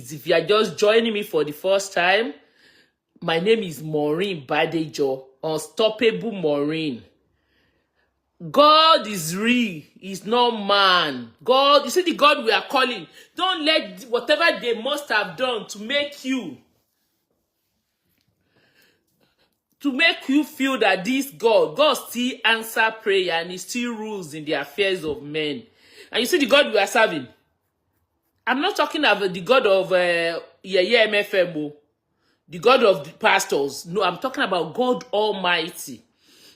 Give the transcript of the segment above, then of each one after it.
Please, if you are just joining me for the first time, my name is Maureen Badejo, Unstoppable Maureen. God is real. He's not man. God, you see the God we are calling. Don't let whatever they must have done to make you feel that this God still answer prayer and he still rules in the affairs of men. And you see the God we are serving. I'm not talking about the God of MFM, the God of the pastors. No, I'm talking about God Almighty,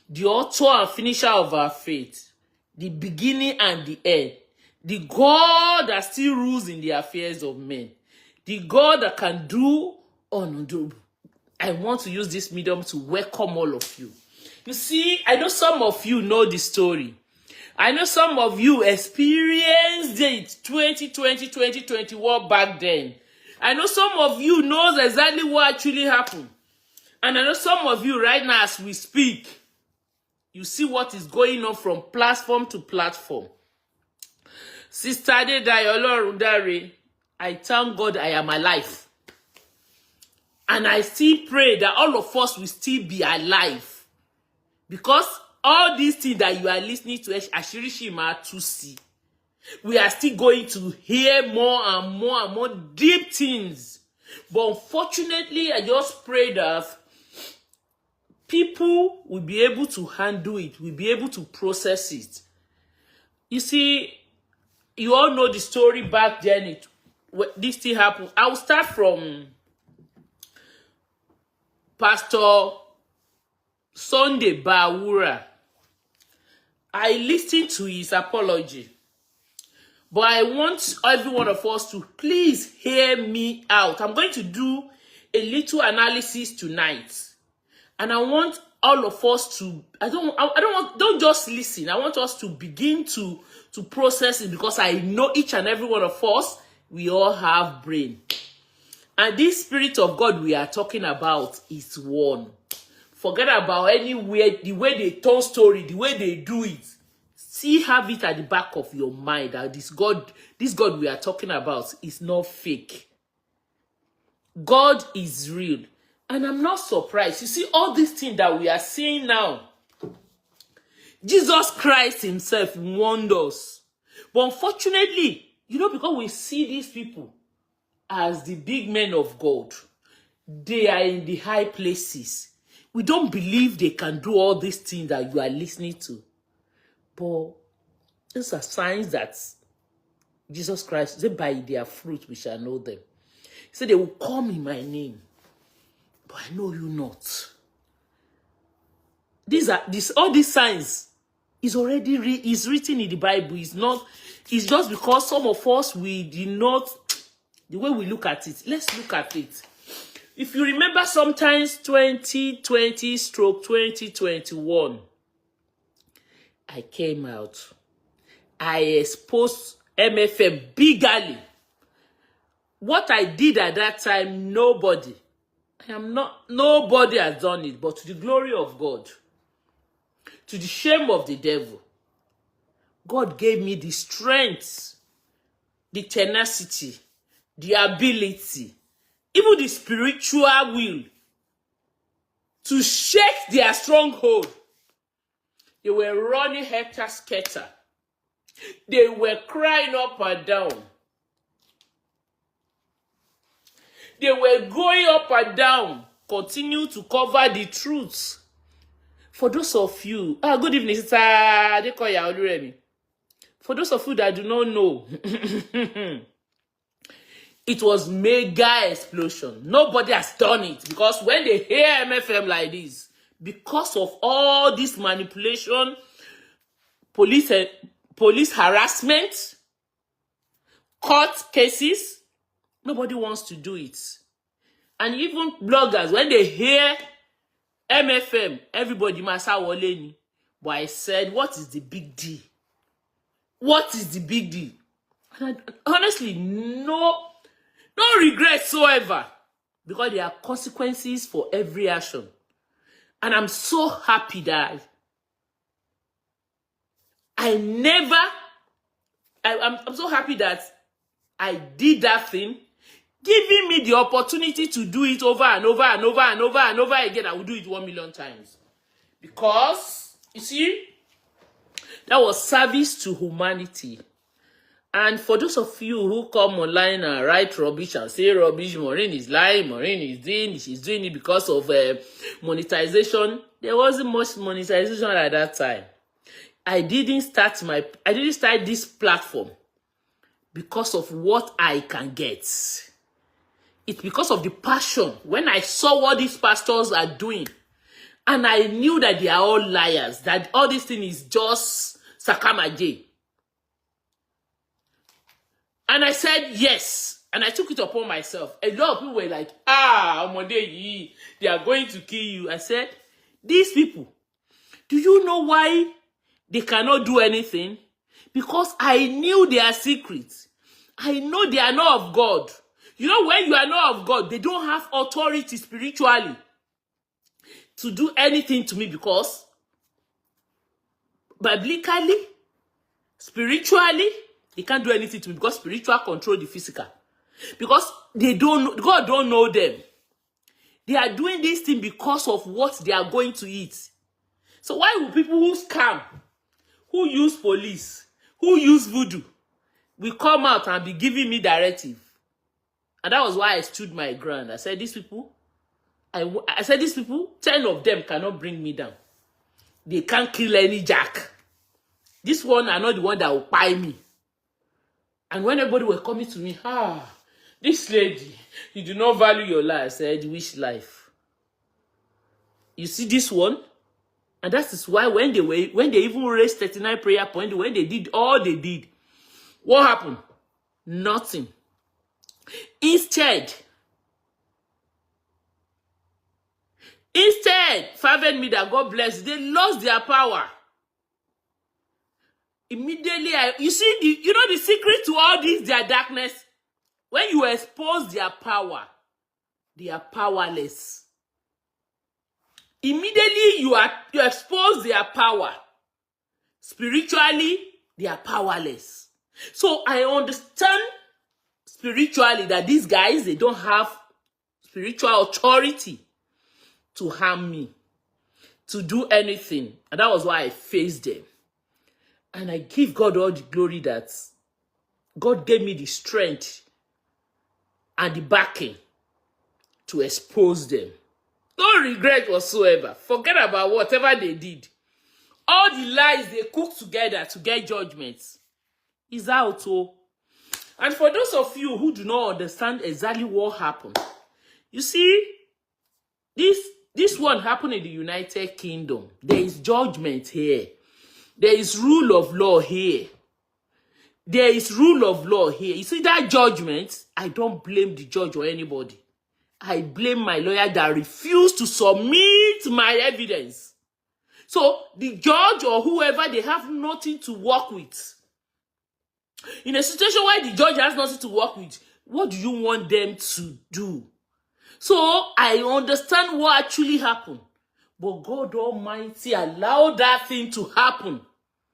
the author and finisher of our faith, the beginning and the end, the God that still rules in the affairs of men, the God that can do undoable. I want to use this medium to welcome all of you. You see, I know some of you know the story. I know some of you experienced it 2020, 2021 back then. I know some of you knows exactly what actually happened. And I know some of you right now as we speak, you see what is going on from platform to platform. Sister Adedayo, I thank God I am alive. And I still pray that all of us will still be alive. Because all these things that you are listening to, Ashirishima to see, we are still going to hear more and more and more deep things. But unfortunately, I just pray that people will be able to handle it, will be able to process it. You see, you all know the story back then. This thing happened. I will start from Pastor Sunday Baruwa. I listened to his apology. But I want every one of us to please hear me out. I'm going to do a little analysis tonight. And I want all of us to, don't just listen. I want us to begin to process it, because I know each and every one of us, we all have brain. And this Spirit of God we are talking about is one. Forget about anywhere, the way they tell story, the way they do it. See, have it at the back of your mind that this God we are talking about is not fake. God is real. And I'm not surprised. You see, all these things that we are seeing now, Jesus Christ himself warned us. But unfortunately, because we see these people as the big men of God, they are in the high places. We don't believe they can do all these things that you are listening to. But these are signs that Jesus Christ said, by their fruit we shall know them. He said, they will come in my name, but I know you not. All these signs is already is written in the Bible. It's just because some of us, we did not, the way we look at it. Let's look at it. If you remember, sometimes 2020/2021, I came out. I exposed MFM bigly. What I did at that time, nobody has done it, but to the glory of God, to the shame of the devil, God gave me the strength, the tenacity, the ability, even the spiritual will to shake their stronghold. They were running helter-skelter. They were crying up and down. They were going up and down, continue to cover the truth. For those of you, good evening, Sister Adekoya Oluremi. For those of you that do not know, it was mega explosion. Nobody has done it, because when they hear MFM like this, because of all this manipulation, police harassment, court cases, nobody wants to do it. And even bloggers, when they hear MFM, everybody must have Woleni. But I said, what is the big deal? What is the big deal? And honestly, no regret whatsoever, because there are consequences for every action. And I'm so happy that I'm so happy that I did that thing. giving me the opportunity to do it over and over and over and over and over again. I will do it 1 million times. Because, you see, that was service to humanity. And for those of you who come online and write rubbish and say rubbish, Maureen is lying, Maureen is doing it, she's doing it because of monetization. There wasn't much monetization at that time. I didn't start this platform because of what I can get. It's because of the passion. When I saw what these pastors are doing, and I knew that they are all liars, that all this thing is just sakamaje. And I said yes, and I took it upon myself. A lot of people were like, they are going to kill you. I said, these people, do you know why they cannot do anything? Because I knew their secrets. I know they are not of God. You know, when you are not of God, they don't have authority spiritually to do anything to me, because biblically, spiritually, they can't do anything to me, because spiritual control the physical. Because God don't know them. They are doing this thing because of what they are going to eat. So why will people who scam, who use police, who use voodoo, will come out and be giving me directive? And that was why I stood my ground. I said, these people, I said, these people, 10 of them cannot bring me down. They can't kill any jack. This one are not the one that will buy me. And when everybody were coming to me, this lady, you do not value your life. I said, which life? You see this one? And that is why when they even raised 39 prayer points, when they did all they did, what happened? Nothing. Instead, fervent me that God bless, they lost their power. Immediately, you see, you know the secret to all this, their darkness? When you expose their power, they are powerless. Immediately, you expose their power. Spiritually, they are powerless. So I understand spiritually that these guys, they don't have spiritual authority to harm me, to do anything. And that was why I faced them. And I give God all the glory that God gave me the strength and the backing to expose them. No regret whatsoever. Forget about whatever they did. All the lies they cooked together to get judgments is out. And for those of you who do not understand exactly what happened, you see, this one happened in the United Kingdom. There is judgment here. There is rule of law here. There is rule of law here. You see that judgment? I don't blame the judge or anybody. I blame my lawyer that refused to submit my evidence. So the judge or whoever, they have nothing to work with. In a situation where the judge has nothing to work with, what do you want them to do? So I understand what actually happened. But God Almighty allowed that thing to happen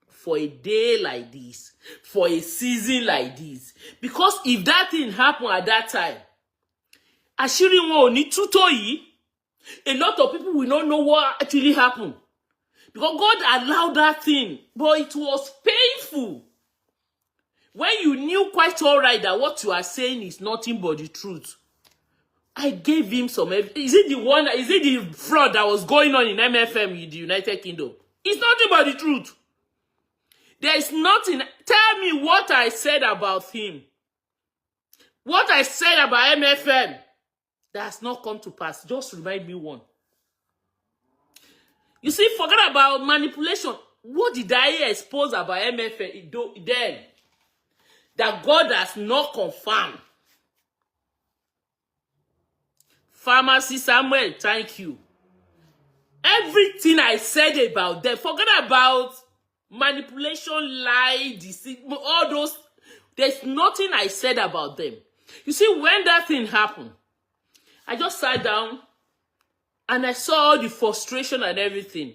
for a day like this, for a season like this. Because if that thing happened at that time, àṣírí wọn ò ní tú tó yìí, a lot of people will not know what actually happened. Because God allowed that thing, but it was painful. When you knew quite all right that what you are saying is nothing but the truth. I gave him some evidence. Is it the fraud that was going on in MFM in the United Kingdom? It's nothing but the truth. There is nothing. Tell me what I said about him. What I said about MFM that has not come to pass. Just remind me one. You see, forget about manipulation. What did I expose about MFM then? That God has not confirmed. Pharmacy Samuel, thank you. Everything I said about them, forget about manipulation, lie, deceit, all those. There's nothing I said about them. You see, when that thing happened, I just sat down and I saw the frustration and everything.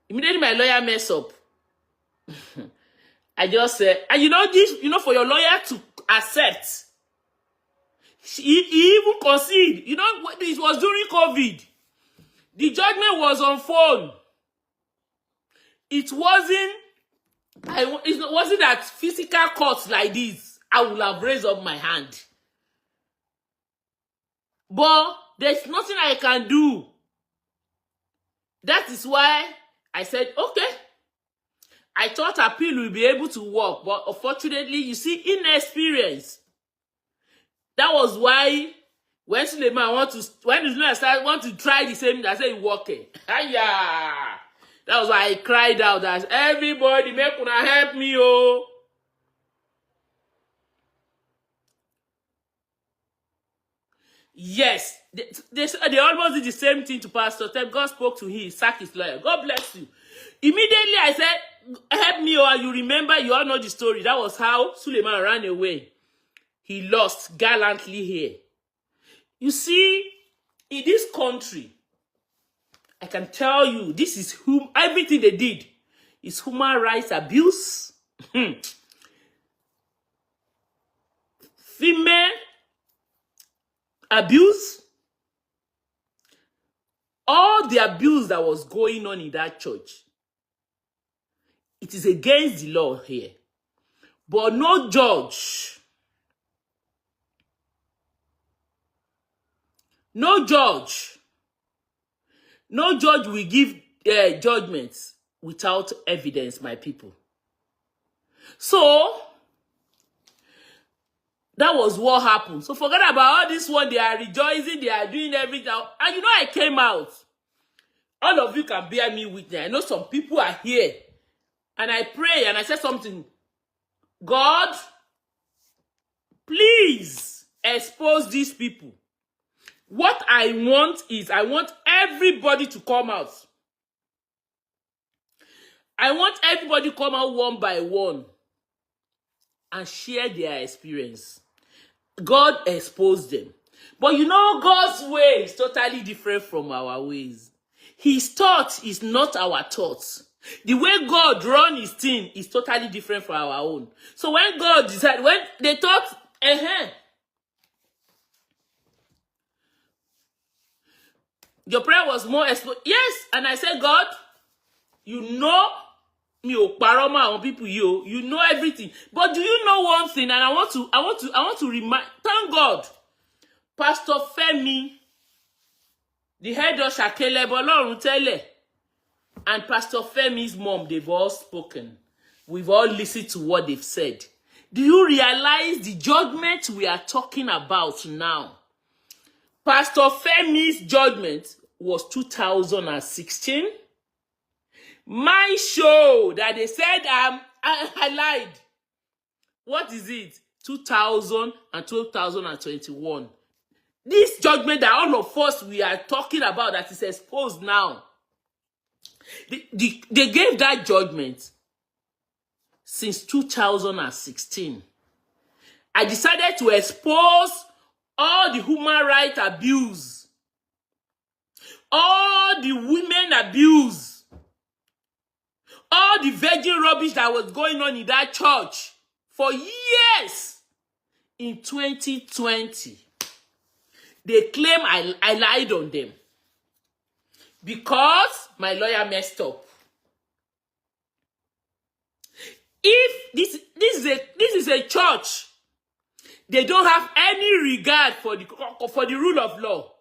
Immediately my lawyer messed up. I just said, and you know this, for your lawyer to accept, He even conceded. You know, it was during COVID. The judgment was on phone. It wasn't that physical court like this. I would have raised up my hand. But there's nothing I can do. That is why I said, okay. I thought appeal will be able to work, but unfortunately, you see, inexperience. That was why when Suleiman want to try the same thing, I said, working. That was why I cried out that everybody make una help me, oh. Yes, they almost did the same thing to Pastor Ted. God spoke to him, he sacked his lawyer. God bless you. Immediately I said, help me, or you remember, you all know the story. That was how Suleiman ran away. He lost gallantly here. You see, in this country, I can tell you, this is everything they did is human rights abuse, female abuse, all the abuse that was going on in that church. It is against the law here. But no judge, no judge will give judgments without evidence, my people. So, that was what happened. So forget about all this one. They are rejoicing. They are doing everything. And you know, I came out. All of you can bear me witness. I know some people are here. And I pray and I said something. God, please expose these people. What I want is, I want everybody to come out. I want everybody to come out one by one and share their experience. God exposed them. But you know, God's way is totally different from our ways. His thought is not our thoughts. The way God runs his thing is totally different from our own. So when God decided, when they thought, your prayer was more exposed. Yes, and I said, God, you know me, paroma on people, you know everything. But do you know one thing? And I want to remind, thank God, Pastor Femi, the head of Shakele Bolorun Tele, and Pastor Femi's mom, they've all spoken. We've all listened to what they've said. Do you realize the judgment we are talking about now? Pastor Femi's judgment was 2016. My show that they said I lied. What is it? 2000 and 2021. This judgment that all of us we are talking about that is exposed now. They gave that judgment since 2016. I decided to expose all the human rights abuse, all the women abuse, all the virgin rubbish that was going on in that church for years. In 2020, they claim I lied on them because my lawyer messed up. If this is a church, they don't have any regard for the rule of law.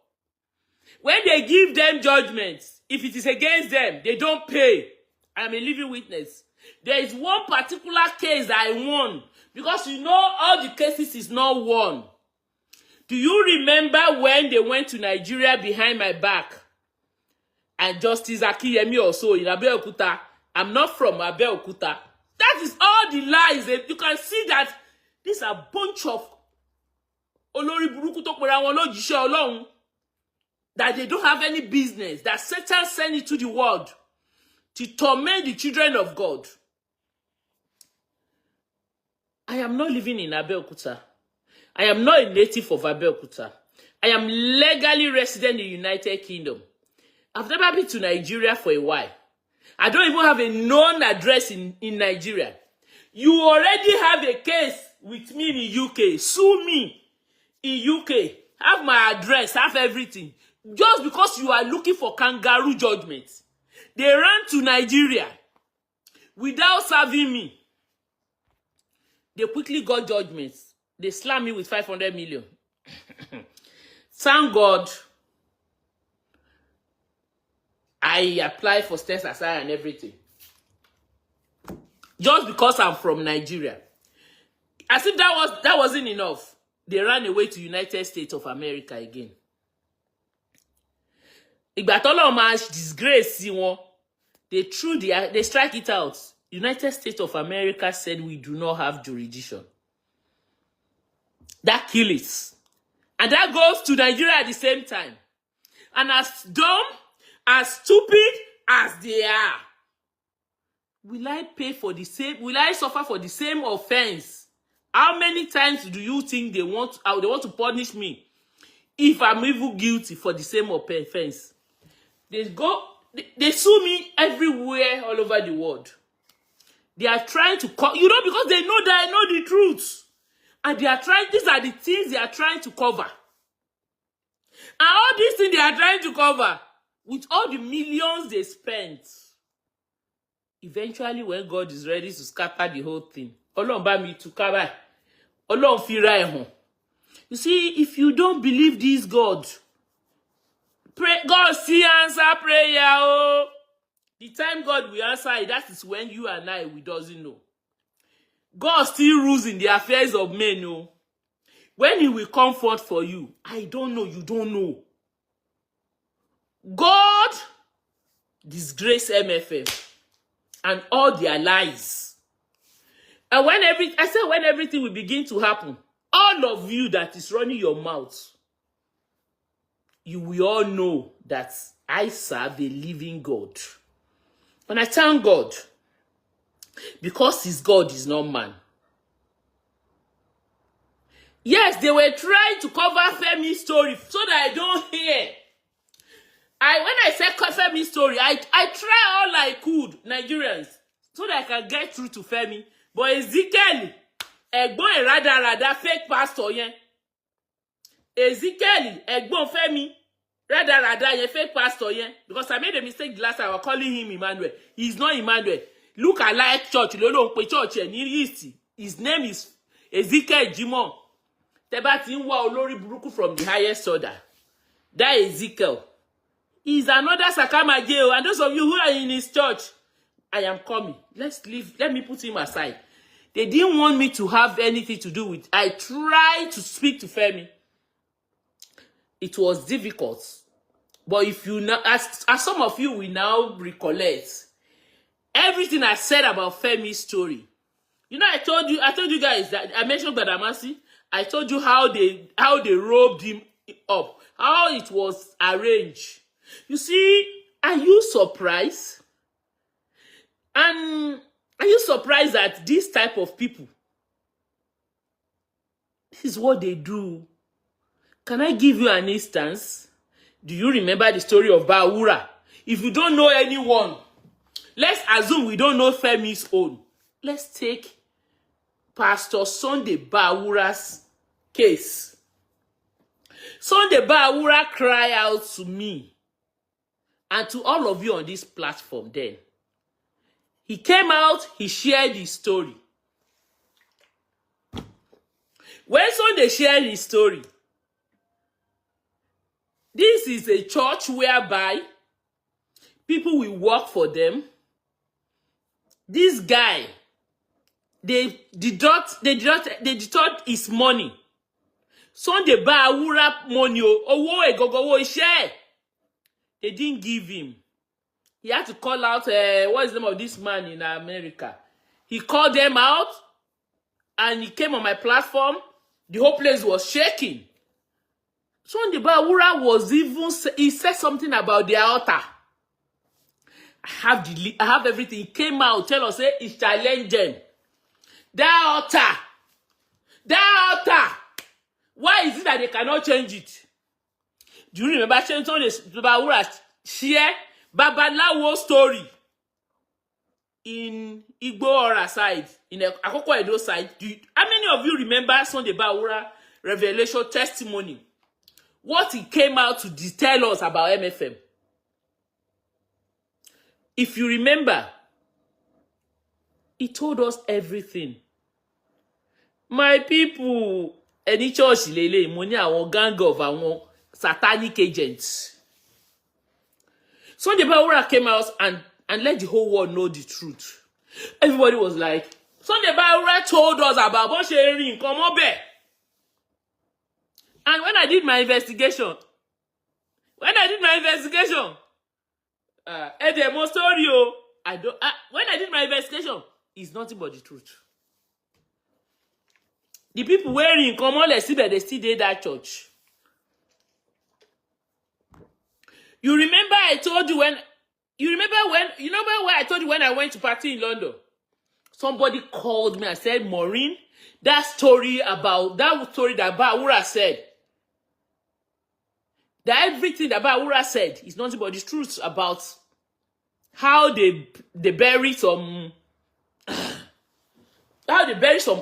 When they give them judgments, if it is against them, they don't pay. I'm a living witness. There is one particular case that I won, because you know all the cases is not won. Do you remember when they went to Nigeria behind my back? And Justice Akiyemi also in Abeokuta. I'm not from Abeokuta. That is all the lies. You can see that these are a bunch of Olori Buruku Tokpera alone, that they don't have any business, that Satan sent it to the world to torment the children of God. I am not living in Abeokuta. I am not a native of Abeokuta. I am legally resident in the United Kingdom. I've never been to Nigeria for a while. I don't even have a known address in Nigeria. You already have a case with me in the UK. Sue me. in UK, have my address, have everything. Just because you are looking for kangaroo judgment, they ran to Nigeria without serving me. They quickly got judgments. They slammed me with 500 million. Thank God, I applied for test aside and everything. Just because I'm from Nigeria. As if that wasn't enough. They ran away to United States of America again. Ìgbà t'Ọlọ́run máa disgrace wọn, they strike it out. United States of America said we do not have jurisdiction. That kills it. And that goes to Nigeria at the same time. And as dumb, as stupid as they are, will I suffer for the same offense? How many times do you think they want to punish me if I'm even guilty for the same offense? They sue me everywhere, all over the world. They are trying to because they know that I know the truth. And these are the things they are trying to cover. And all these things they are trying to cover, with all the millions they spent, eventually when God is ready to scatter the whole thing, Ọlọ́run bá mi tú ká báyìí. Ọlọ́run fi ra ẹ̀ hàn. You see, if you don't believe this God, pray, God still answer prayer. Oh. The time God will answer it, that is when you and I, we doesn't know. God still rules in the affairs of men. Oh. When he will come forth for you, I don't know, you don't know. God disgrace MFM and all their lies. And when everything will begin to happen, all of you that is running your mouth, you will all know that I serve a living God. And I thank God, because his God is not man. Yes, they were trying to cover Femi's story so that I don't hear. When I said Femi's story, I try all I could, Nigerians, so that I can get through to Femi. But Ezekiel, Egbon rada fake pastor yen. Ezekiel, Egbon Femi, rada yen fake pastor yen. Because I made a mistake the last time I was calling him Emmanuel. He's not Emmanuel. Look alike church, church East. His name is Ezekiel Jimon. Tebati nwa olori buruku from the highest order. That Ezekiel is another Sakamaje. And those of you who are in his church, I am coming. Let me put him aside. They didn't want me to have anything to do with. I tried to speak to Femi. It was difficult. But if you now, as some of you will now recollect, everything I said about Femi's story. You know, I told you guys that I mentioned Badamasi. I told you how they robed him up, how it was arranged. You see, are you surprised? And are you surprised that this type of people, this is what they do? Can I give you an instance? Do you remember the story of Baruwa? If you don't know anyone, let's assume we don't know Femi's own. Let's take Pastor Sunday Baruwa's case. Sunday Baruwa cried out to me and to all of you on this platform then. He came out, he shared his story. When Sunday shared his story, this is a church whereby people will work for them. This guy, they deduct his money. Sunday Baruwa money, owo egogowo ise. They didn't give him. He had to call out, what is the name of this man in America? He called them out, and he came on my platform. The whole place was shaking. Sunday Baruwa was even, he said something about the altar. I have everything. He came out, tell us, he's challenging. That altar. Why is it that they cannot change it? Do you remember Sunday Baruwa share Babalawo story in Igbo Ora side, in Akoko Edo side? How many of you remember Sunday Baruwa revelation, testimony. What he came out to tell us about MFM. If you remember, he told us everything. My people, any church lele, money our gang of our satanic agents. So the Baruwa came out and let the whole world know the truth. Everybody was like, Sunday Baruwa told us about what sharing, come on back. And when I did my investigation, when I did my investigation, it's nothing but the truth. The people wearing come on, let's see that they still did that church. You remember I told you when I told you when I went to party in London? Somebody called me and said, Maureen, that story that Baruwa said, that everything that Baruwa said is nothing but the truth about how they bury some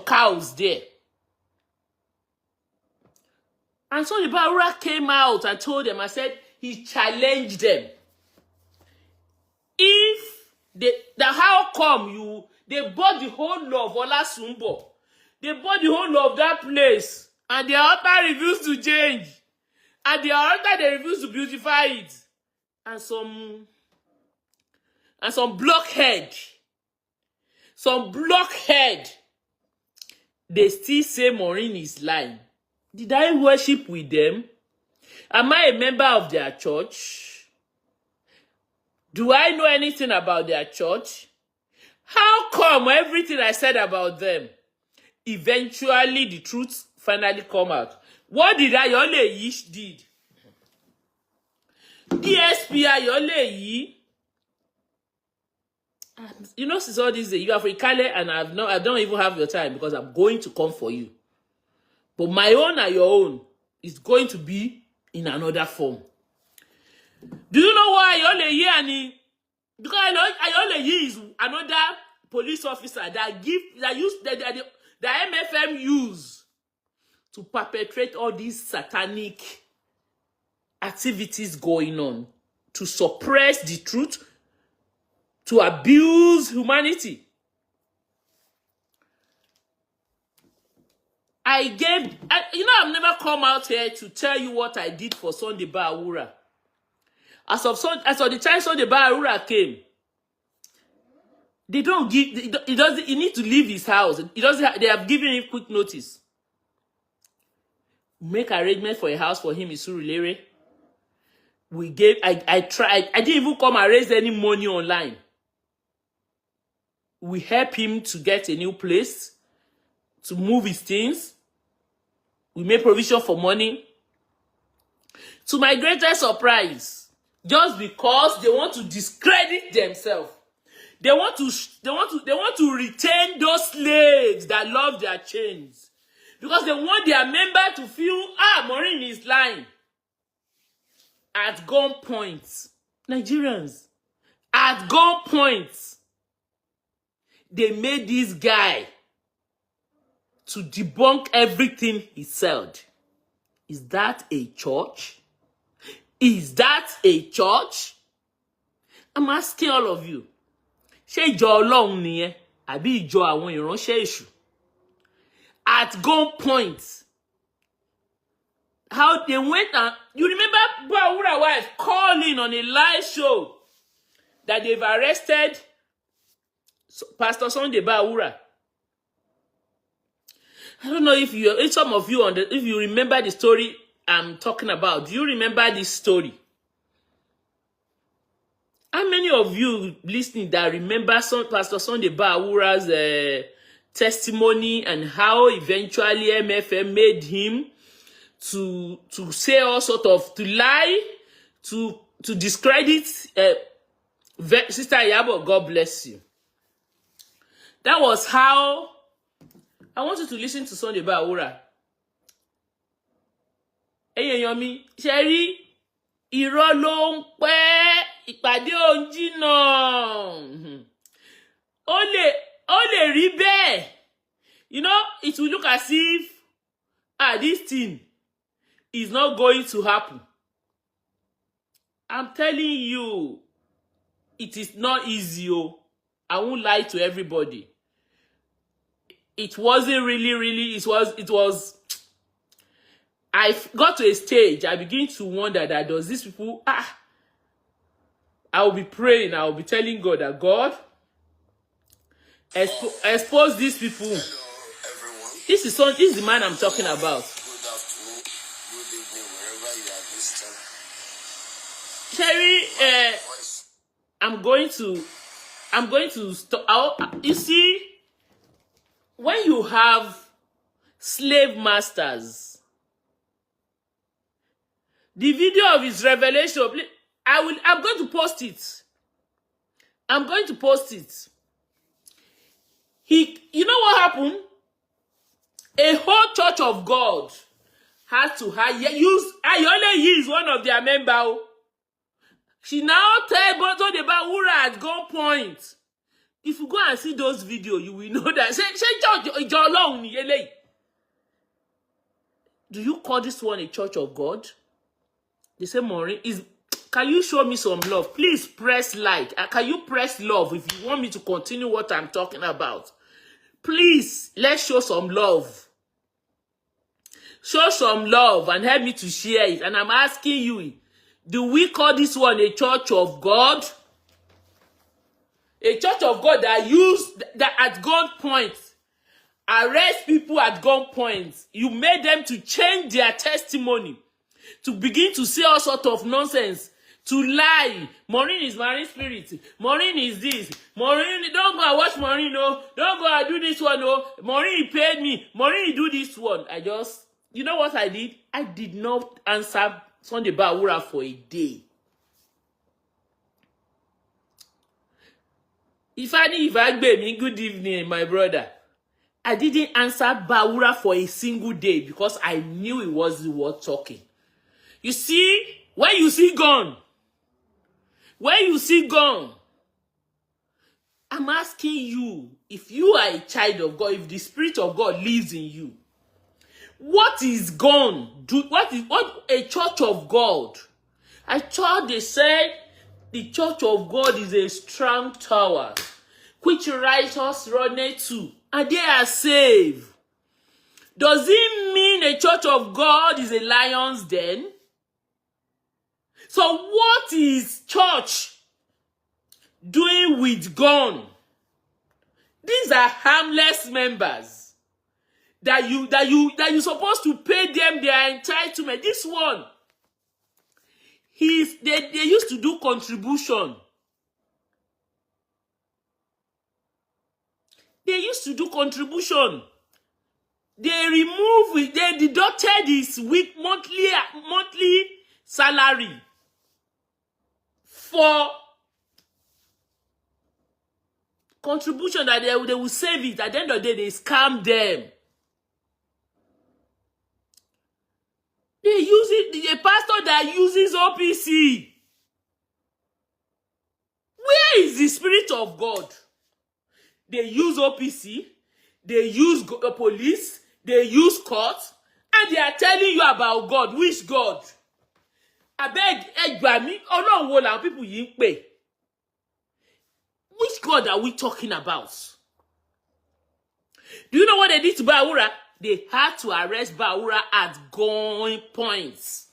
cows there. And so the Baruwa came out and told them, I said, he challenged them. How come they bought the whole of Ola Sumbo? They bought the whole of that place, and the altar refused to change. And the altar, they refused to beautify it. And some blockhead, they still say Maureen is lying. Did I worship with them? Am I a member of their church? Do I know anything about their church? How come everything I said about them, eventually the truth finally come out? What did Ayole Yish did? DSP Ayole Yi. You know, since all this day, you have a Kale and I don't even have your time because I'm going to come for you. But my own and your own is going to be in another form. Do you know why Ayole Yi because Ayole Yi is another police officer that MFM use to perpetrate all these satanic activities going on, to suppress the truth, to abuse humanity. I've never come out here to tell you what I did for Sunday Baruwa. As of the time Sunday Baruwa came, they don't give. He needs to leave his house. They have given him quick notice. Make arrangement for a house for him in Surulere. I tried. I didn't even come and raise any money online. We help him to get a new place, to move his things. We made provision for money. To my greatest surprise, just because they want to discredit themselves, they want to retain those slaves that love their chains, because they want their member to feel, Maureen is lying. At gunpoint, Nigerians, at gunpoint, they made this guy to debunk everything he said. Is that a church? Is that a church? I'm asking all of you. Ṣé ìjọ Ọlọ́run nìyẹn àbí ìjọ àwọn ìránṣẹ́ èṣù? At gunpoint, how they went and you remember Baruwa wife calling on a live show that they've arrested Pastor Sunday Baruwa. I don't know if some of you if you remember the story I'm talking about. Do you remember this story? How many of you listening that remember Pastor Sunday Baruwa's testimony and how eventually MFM made him to say all sort of, to lie, to discredit Sister Yabo? God bless you. That was how I want you to listen to Sunday Baruwa. Èèyàn mi, ṣé rí irọ́ ló ń pẹ́, ìpàdé ò ń jìnnà. Ó lè rí bẹ́ẹ̀. You know, it will look as if this thing is not going to happen. I'm telling you, it is not easy. I won't lie to everybody. It wasn't really, it was, I got to a stage, I begin to wonder that does these people, I will be praying, I will be telling God that God, expose these people. This is the man I'm talking about. Cherry, I'm going to stop. You see, when you have slave masters, the video of his revelation, I'm going to post it. I'm going to post it. You know what happened? A whole church of God had to Ayole is one of their members. She now tell Boto the Baruwa at gunpoint. If you go and see those videos, you will know that. Say church, do you call this one a church of God? They say, Maureen, can you show me some love? Please press like. Can you press love if you want me to continue what I'm talking about? Please, let's show some love. Show some love and help me to share it. And I'm asking you, do we call this one a church of God? A church of God that at gunpoint, arrest people at gunpoint. You made them to change their testimony, to begin to say all sorts of nonsense, to lie. Maureen is marine spirit. Maureen is this. Maureen, don't go and watch Maureen, no. Don't go and do this one, no. Maureen paid me. Maureen do this one. You know what I did? I did not answer Sunday Baruwa for a day. If I gave me good evening, my brother. I didn't answer Baruwa for a single day because I knew it was worth talking. You see, when you see gun, I'm asking you, if you are a child of God, if the Spirit of God lives in you, what is gone? What a church of God? I thought they said the church of God is a strong tower, which righteous run to, and they are saved. Does it mean a church of God is a lion's den? So what is church doing with gun? These are harmless members. That you supposed to pay them their entitlement. This one, they used to do contribution. They used to do contribution. They deducted his monthly salary for contribution that they will save it. At the end of the day, they scam them. They use it, a pastor that uses OPC. Where is the Spirit of God? They use OPC, they use police, they use court, and they are telling you about God. Which God? I beg, Egbami, Ọlọ́run wo làwọn people yìí ń pè? Which God are we talking about? Do you know what they did to Baruwa? They had to arrest Baruwa at gunpoint.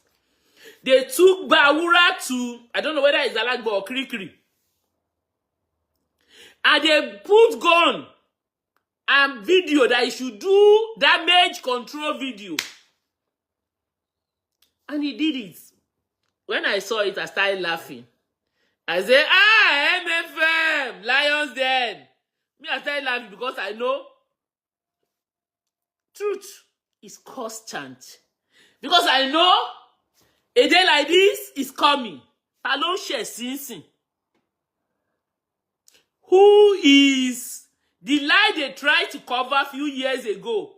They took Baruwa to, I don't know whether it's Alagbo or Kirikiri. And they put gun and video that he should do damage control video. And he did it. When I saw it, I started laughing. I said, MFM, Lions Den. Me, I started laughing because I know truth is constant. Because I know a day like this is coming. Hello, share Sinsin. Who is the lie they tried to cover a few years ago?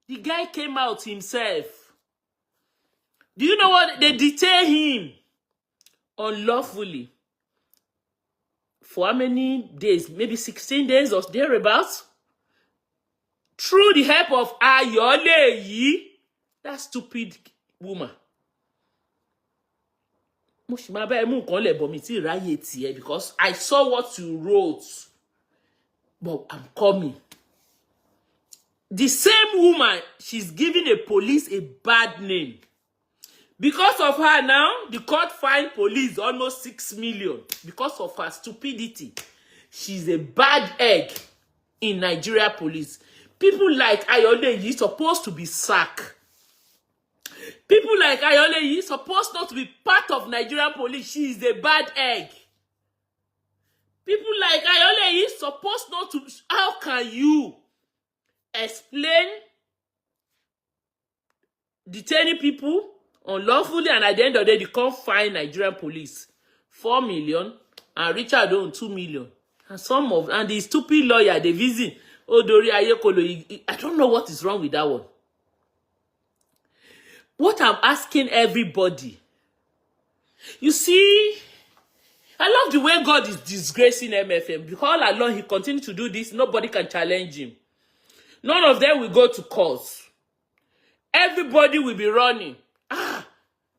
The guy came out himself. Do you know what? They detained him unlawfully. For how many days? Maybe 16 days or thereabouts. Through the help of Ayole. That stupid woman. Because I saw what you wrote. But I'm coming. The same woman, she's giving a police a bad name. Because of her now, the court fined police almost 6 million. Because of her stupidity. She's a bad egg in Nigeria police. People like Ayodeyi supposed to be sacked. People like Ayodeyi supposed not to be part of Nigerian police. She is a bad egg. People like Ayodeyi supposed not to. How can you explain detaining people unlawfully and at the end of the day, they can't find Nigerian police 4 million and Richard own 2 million? And the stupid lawyer, they visit Odori Ayekolo. I don't know what is wrong with that one. What I'm asking everybody, you see, I love the way God is disgracing MFM. Because all along he continues to do this, nobody can challenge him. None of them will go to court. Everybody will be running.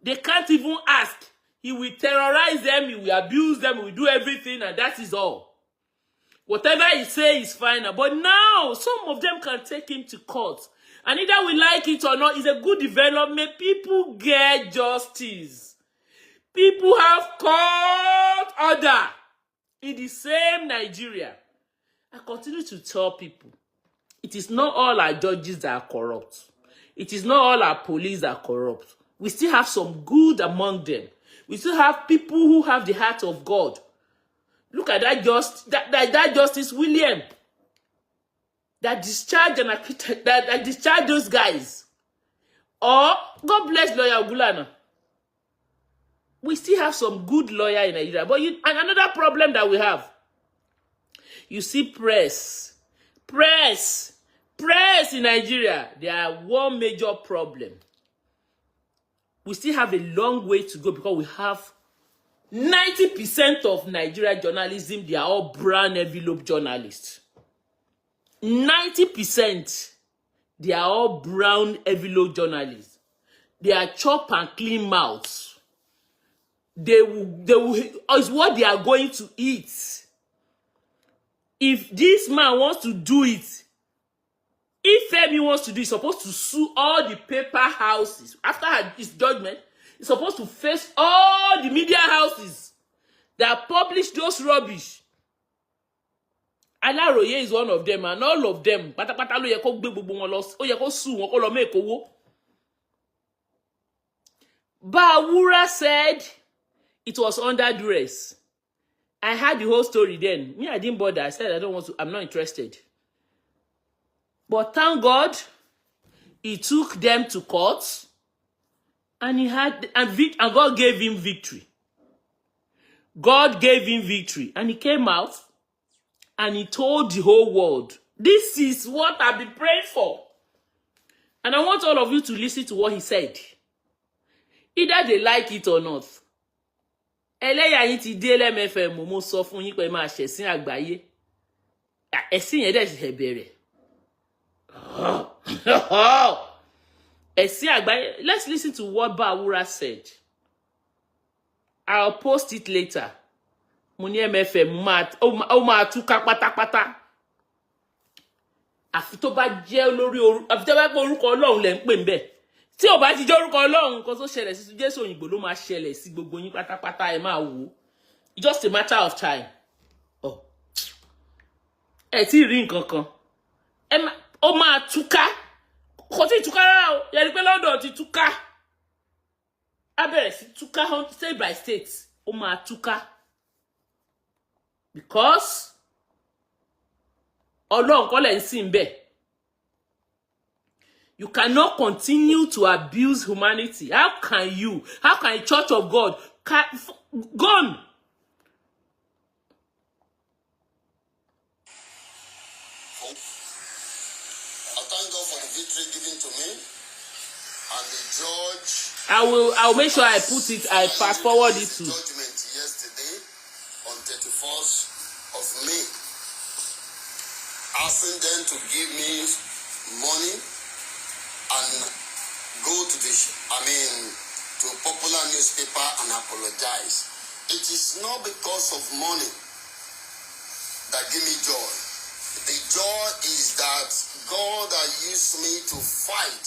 They can't even ask. He will terrorize them, he will abuse them, he will do everything, and that is all. Whatever he says is fine. But now, some of them can take him to court. And either we like it or not, it's a good development. People get justice. People have court order. In the same Nigeria. I continue to tell people, it is not all our judges that are corrupt. It is not all our police that are corrupt. We still have some good among them. We still have people who have the heart of God. Look at that Justice William that discharged and that discharged those guys. Or God bless lawyer Gulana. We still have some good lawyer in Nigeria. But and another problem that we have, you see press in Nigeria. They are one major problem. We still have a long way to go because we have 90% of Nigeria journalism, they are all brown envelope journalists. 90%, they are all brown envelope journalists. They are chop and clean mouths. They will, is what they are going to eat. If this man wants to do it, if Femi wants to do it, he's supposed to sue all the paper houses. After his judgment, he's supposed to face all the media houses that publish those rubbish. Alaroye is one of them, and all of them. Pátápátá ló yẹ kó gbé gbogbo wọn lọ, ó yẹ kó sue wọn kó lọ make owó. Baruwa said it was under duress. I heard the whole story then. Me, I didn't bother. I said I don't want to. I'm not interested. But thank God, he took them to court, and and God gave him victory. God gave him victory, and he came out, and he told the whole world, this is what I've been praying for. And I want all of you to listen to what he said. Either they like it or not. Ẹlẹ́yà yín ti dé LMFM, mo sọ fún yín pé máa ṣẹ̀sìn àgbáyé. Ẹ̀sìn yẹn dẹ̀ ṣe bẹ̀rẹ̀. Let's listen to what Baruwa said. I'll post it later. Mo ní MFM ó máa túká pátápátá. Àfi tó bá jẹ́ olórí àfi tó bá pé orúkọ Ọlọ́run lẹ ń pè ńbẹ̀. Tí ó bá ti jẹ́ orúkọ Ọlọ́run kan tó ṣẹlẹ̀ sí Jésù Òyìnbó ló máa ṣẹlẹ̀ sí gbogbo yín pátápátá ẹ máa wò. It's just a matter of time. Oh. Ẹ tí rí nǹkan kan. Ó máa túká. Kò tí túká rárá o. Yẹ rí pé London ti túká. A bẹ̀rẹ̀ sí túká state by state. Ó máa túká. Because Ọlọ́run kọ́ lẹ̀ ń sìn bẹ́ẹ̀. You cannot continue to abuse humanity. How can you? How can a church of God gone? I thank God for the victory given to me, and the judge. I'll make sure I put it. I fast forward it to Judgment yesterday on 31st of May, asking them to give me money and go to to popular newspaper and apologize. It is not because of money that give me joy. The joy is that God has used me to fight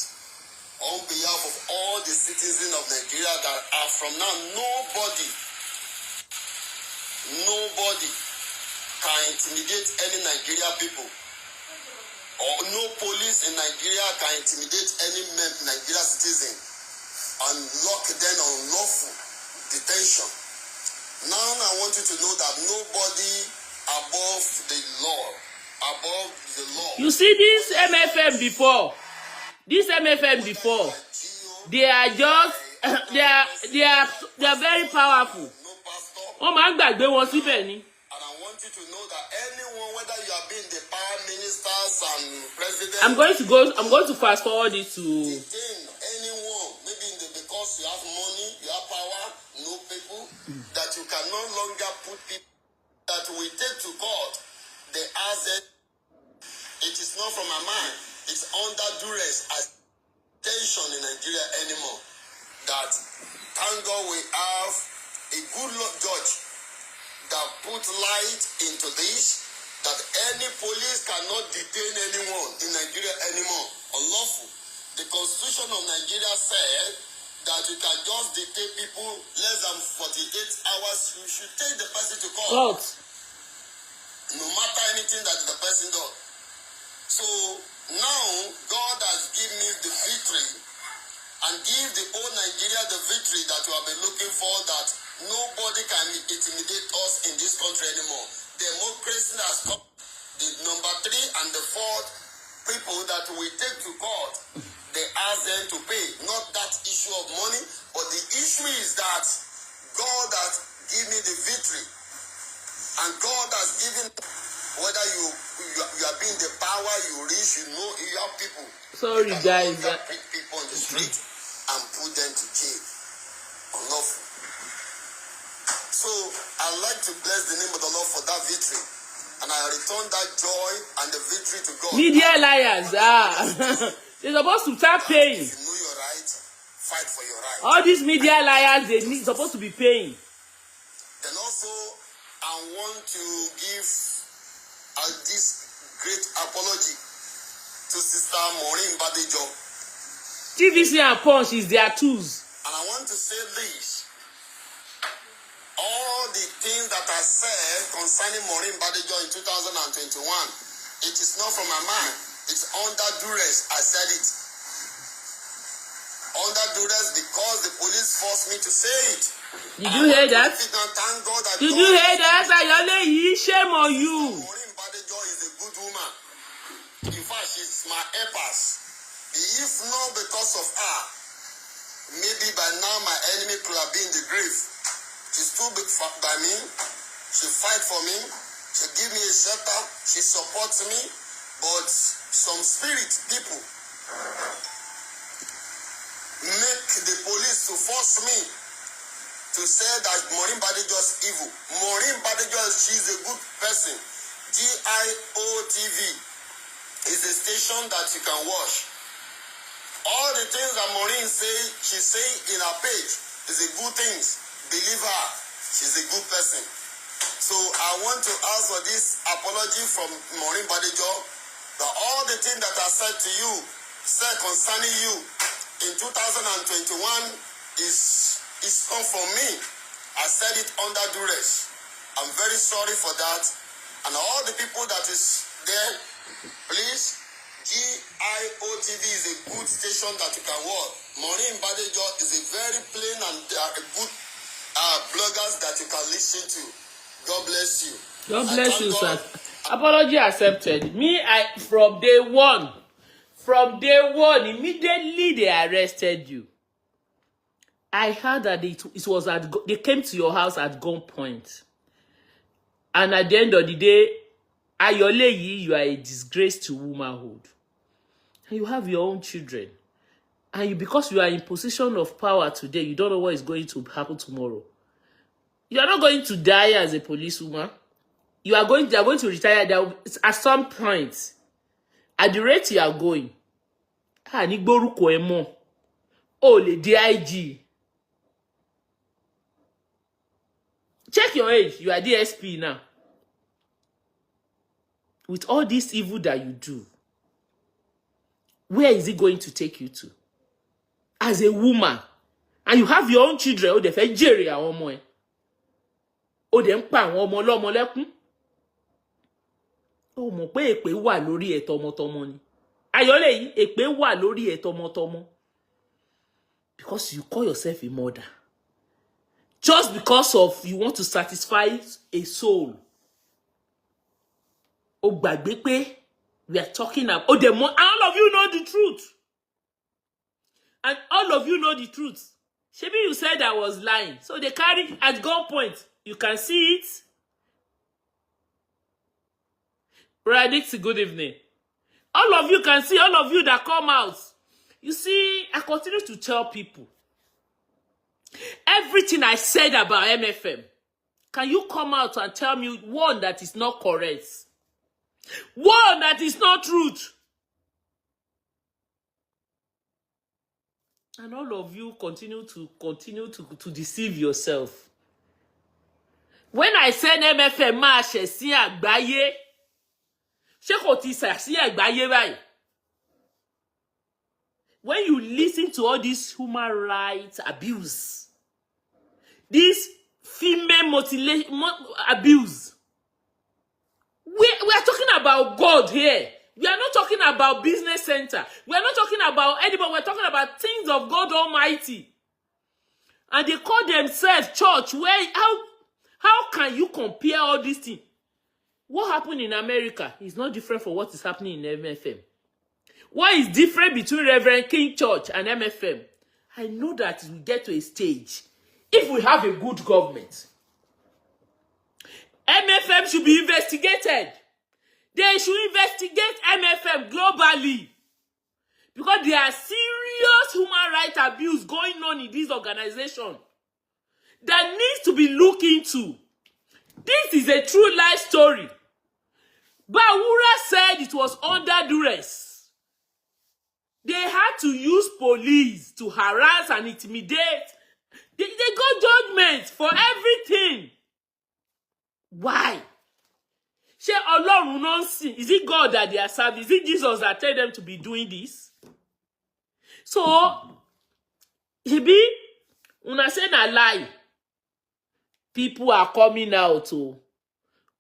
on behalf of all the citizens of Nigeria that are from now. Nobody can intimidate any Nigeria people. Or no police in Nigeria can intimidate any Nigeria citizen and lock them on lawful detention. Now I want you to know that nobody above the law. You see this MFM before. They are just they are very powerful. Oh man, gbàgbé wọn síbẹ̀ ni. And I want you to know that anyone, whether you have been the power ministers and presidents, I'm going to fast forward it to anyone, maybe because you have money, you have power, no people, that you can no longer put people that we take to court, the asset. It is not from my mind. It's under duress as tension in Nigeria anymore. That thank God we have a good judge that put light into this, that any police cannot detain anyone in Nigeria anymore. Unlawful. The Constitution of Nigeria said that you can just detain people less than 48 hours. You should take the person to court. No matter anything that the person does. So now God has given me the victory and give the whole Nigeria the victory that we have been looking for, that nobody can intimidate us in this country anymore. Democracy has come. The number 3 and the 4th people that we take to court, they ask them to pay. Not that issue of money, but the issue is that God has given me the victory. And God has given, whether you have been the power, you reach, you know, you have people. Sorry, guys. Pick people on the street and put them to jail. Unlawful. So I'd like to bless the name of the Lord for that victory. And I return that joy and the victory to God. Media liars. They're supposed to start paying. If you know your right, fight for your right. All these media liars, supposed to be paying. Then also, I want to give this great apology to Sister Maureen Badejo. TVC and Punch is their tools. And I want to say this. All the things that I said concerning Maureen Badejo in 2021, it is not from my mind. It's under duress. I said it. Under duress because the police forced me to say it. Did you hear that? Thank God that Did you hear that? Shame on you. Maureen Badejo is a good woman. In fact, she's my helpers. If not because of her, maybe by now my enemy could have been in the grave. She stood by me. She fight for me. She give me a shelter. She supports me. But some spirit people make the police to force me to say that Maureen Badejo is evil. Maureen Badejo, she's a good person. GIOTV is a station that you can watch. All the things that Maureen she say in her page is a good things. Believe her, she's a good person. So I want to ask for this apology from Maureen Badejo, that all the things that I said to you, said concerning you in 2021 is come from me. I said it under duress. I'm very sorry for that. And all the people that is there, please, GIOTV is a good station that you can watch. Maureen Badejo is a very plain and a good bloggers that you can listen to. God bless you. God bless you, sir. Apology accepted. From day one, immediately they arrested you. I heard that it was they came to your house at gunpoint. And at the end of the day, Ayoleyi, you are a disgrace to womanhood. And you have your own children. And because you are in position of power today, you don't know what is going to happen tomorrow. You are not going to die as a policewoman. They are going to retire at some point. At the rate you are going. Oh, the DIG. Check your age. You are DSP now. With all this evil that you do, where is it going to take you to? As a woman, and you have your own children, oh, they fẹ́ jèrè àwọn ọmọ ẹ. Oh, they ń pa àwọn ọmọ ọlọ́mọ lẹ́kún. Oh, mọ̀ pé èpè wà lórí ẹ tọmọtọmọ ni. Ayọ̀lẹ̀ yìí, èpè wà lórí ẹ tọmọtọmọ. Because you call yourself a mother. Just because of you want to satisfy a soul. Oh, gbàgbé pé we are talking about, oh, all of you know the truth. And all of you know the truth. Maybe you said I was lying. So they carry at gunpoint. You can see it. Radix, good evening. All of you can see, all of you that come out. You see, I continue to tell people. Everything I said about MFM, can you come out and tell me one that is not correct? One that is not truth? And all of you continue to deceive yourself. When I said MFM máa ṣẹ̀ sí àgbáyé, ṣé kò ti ṣẹ̀ sí àgbáyé báyìí? When you listen to all this human rights abuse, this female mutilation abuse, we are talking about God here. We are not talking about business center. We are not talking about anybody. We're talking about things of God Almighty. And they call themselves church. How can you compare all these things? What happened in America is not different from what is happening in MFM. What is different between Reverend King Church and MFM? I know that we get to a stage, if we have a good government, MFM should be investigated. They should investigate MFM globally. Because there are serious human rights abuse going on in this organization that needs to be looked into. This is a true life story. Baruwa said it was under duress. They had to use police to harass and intimidate. They got judgment for everything. Why? Is it God that they are serving? Is it Jesus that tell them to be doing this? So, when I say a lie, people are coming out.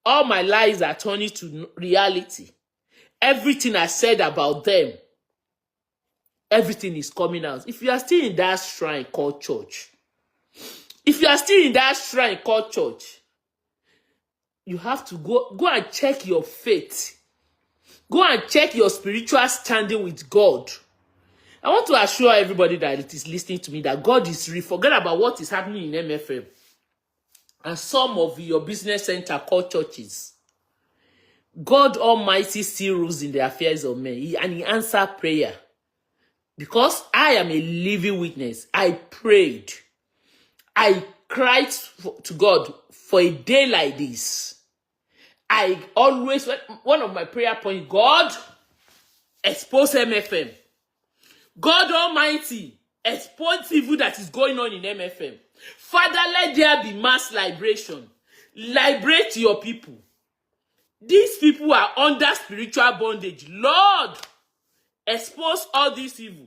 All my lies are turning to reality. Everything I said about them, everything is coming out. If you are still in that shrine called church, you have to go and check your faith. Go and check your spiritual standing with God. I want to assure everybody that it is listening to me that God is real. Forget about what is happening in MFM and some of your business center called churches. God Almighty still rules in the affairs of men, and He answers prayer. Because I am a living witness. I prayed. I cried to God for a day like this. I always, one of my prayer points, God, expose MFM. God Almighty, expose evil that is going on in MFM. Father, let there be mass liberation. Liberate your people. These people are under spiritual bondage. Lord, expose all this evil.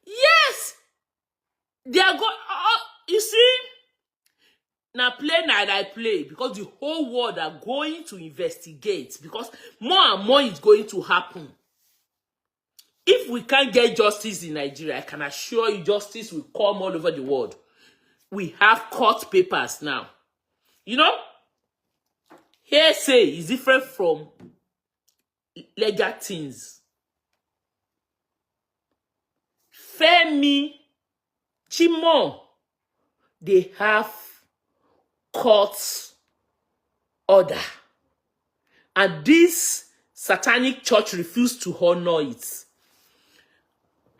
Yes, they are going. You see, now play night I play because the whole world are going to investigate because more and more is going to happen. If we can't get justice in Nigeria, I can assure you justice will come all over the world. We have court papers now. You know, hearsay is different from legal things. Femi, Chimo, they have court order. And this Satanic church refused to honor it.